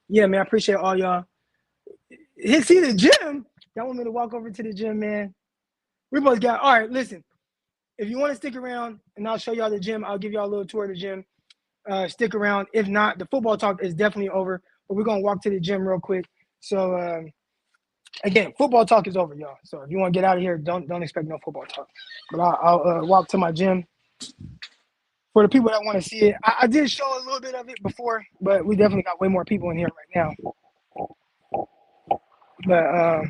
yeah, man, I appreciate all y'all. See the gym. Y'all want me to walk over to the gym, man? We both got. All right, listen. If you want to stick around, and I'll show y'all the gym. I'll give y'all a little tour of the gym. Stick around. If not, the football talk is definitely over. But we're gonna walk to the gym real quick. So again, football talk is over, y'all. So if you want to get out of here, don't expect no football talk. But I'll walk to my gym. For the people that want to see it, I did show a little bit of it before, but we definitely got way more people in here right now. But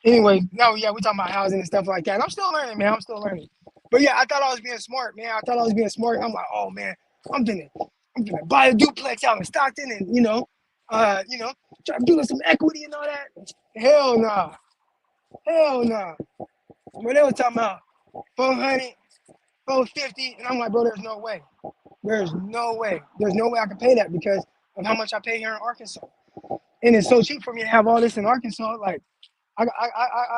anyway, no, yeah, we're talking about housing and stuff like that. And I'm still learning, man. I'm still learning. But yeah, I thought I was being smart, man. I'm like, oh man, I'm gonna buy a duplex out in Stockton, and try to build some equity and all that. Hell nah. When they were talking about 400, 450, and I'm like, bro, there's no way. There's no way I can pay that because of how much I pay here in Arkansas. And it's so cheap for me to have all this in Arkansas. Like, I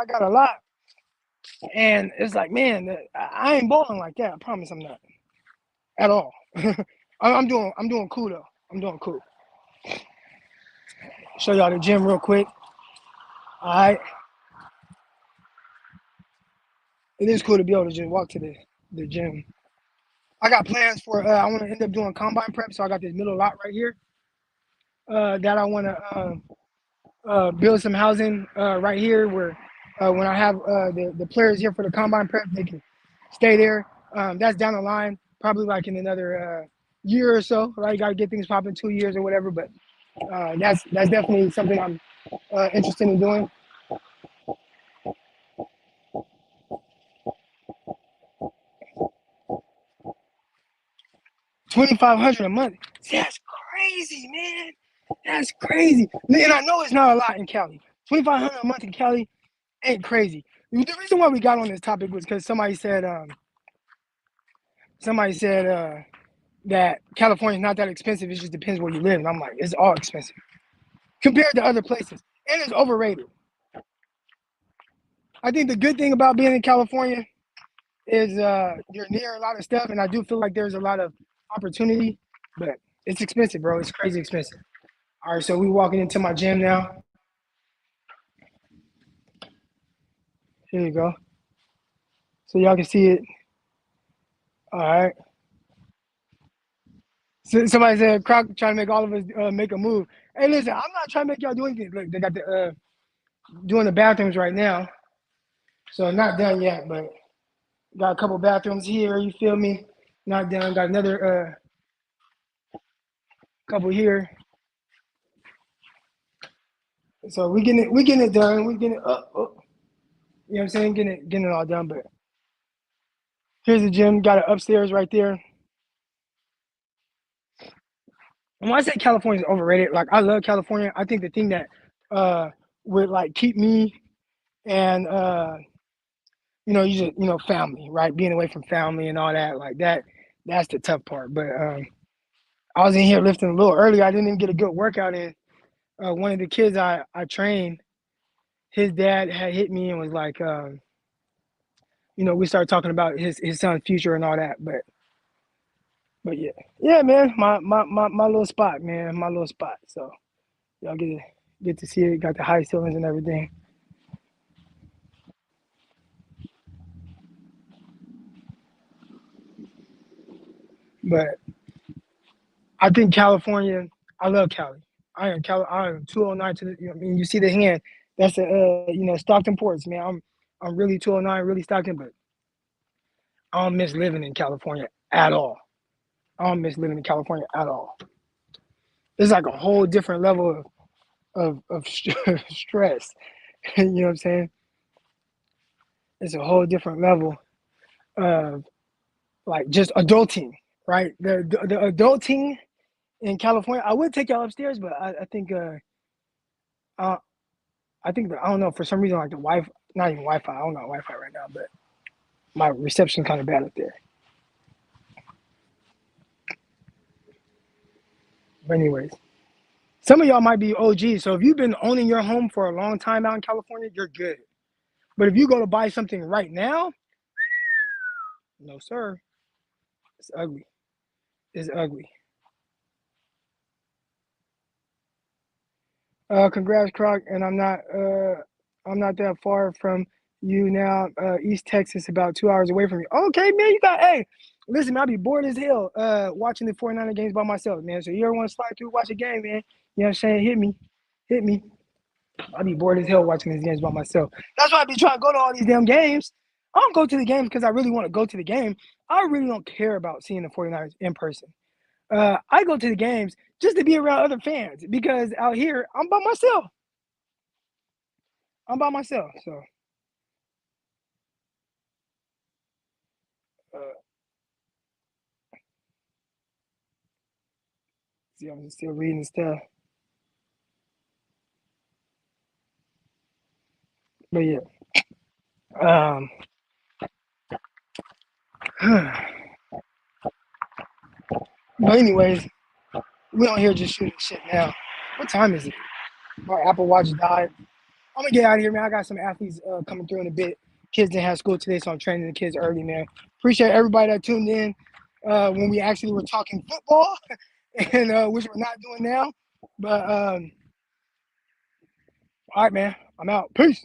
got a lot. And it's like, man, I ain't balling like that. I promise I'm not. At all. I'm doing cool though. I'm doing cool. Show y'all the gym real quick. All right. It is cool to be able to just walk to the gym. I got plans for I want to end up doing combine prep, so I got this middle lot right here that I want to build some housing right here where when I have the players here for the combine prep, they can stay there. That's down the line, probably like in another year or so. Right, got to get things popping 2 years or whatever, but that's definitely something I'm interested in doing. $2,500 a month. That's crazy, man. That's crazy. And I know it's not a lot in Cali. $2,500 a month in Cali ain't crazy. The reason why we got on this topic was because somebody said that California is not that expensive. It just depends where you live. And I'm like, it's all expensive compared to other places, and it's overrated. I think the good thing about being in California is you're near a lot of stuff, and I do feel like there's a lot of opportunity, but it's expensive, bro. It's crazy expensive. All right, so we walking into my gym now. Here you go. So y'all can see it. All right. So somebody said Croc trying to make all of us make a move. Hey, listen, I'm not trying to make y'all do anything. Look, they got the doing the bathrooms right now. So not done yet, but got a couple bathrooms here, you feel me? Not done. Got another couple here. So we getting it done. We getting it up. You know what I'm saying? Getting it all done. But here's the gym. Got it upstairs right there. And when I say California is overrated, like I love California. I think the thing that would like keep me and family, right? Being away from family and all that, like that's the tough part. But I was in here lifting a little early. I didn't even get a good workout in. One of the kids I trained, his dad had hit me and was like, we started talking about his son's future and all that. But yeah, man, my little spot, man, my little spot. So y'all get to see it. Got the high ceilings and everything. But I think California. I love Cali. I am 209 to the. You see the hand. That's Stockton Ports, man. I'm really 209, really Stockton, but I don't miss living in California at all. It's like a whole different level of stress. You know what I'm saying? It's a whole different level of like just adulting, right? The adulting in California. I would take y'all upstairs, but I think I don't know, for some reason, like the Wi-Fi, not even Wi-Fi. I don't know Wi-Fi right now, but my reception kind of bad up there. But anyways, some of y'all might be OGs. So if you've been owning your home for a long time out in California, you're good. But if you go to buy something right now, No, sir. It's ugly. It's ugly. Congrats, Croc. And I'm not that far from you now. East Texas, about 2 hours away from you. Okay, man. Hey, listen, man, I'll be bored as hell watching the 49er games by myself, man. So you ever want to slide through, watch a game, man? You know what I'm saying? Hit me. I'll be bored as hell watching these games by myself. That's why I be trying to go to all these damn games. I don't go to the games because I really want to go to the game. I really don't care about seeing the 49ers in person. I go to the games just to be around other fans because out here I'm by myself. So uh, see, I'm still reading stuff. But yeah. Um. But anyways, we on here just shooting shit now. What time is it? My Apple Watch died. I'm gonna get out of here, man. I got some athletes coming through in a bit. Kids didn't have school today, so I'm training the kids early, man. Appreciate everybody that tuned in when we actually were talking football, and which we're not doing now. But all right, man. I'm out. Peace.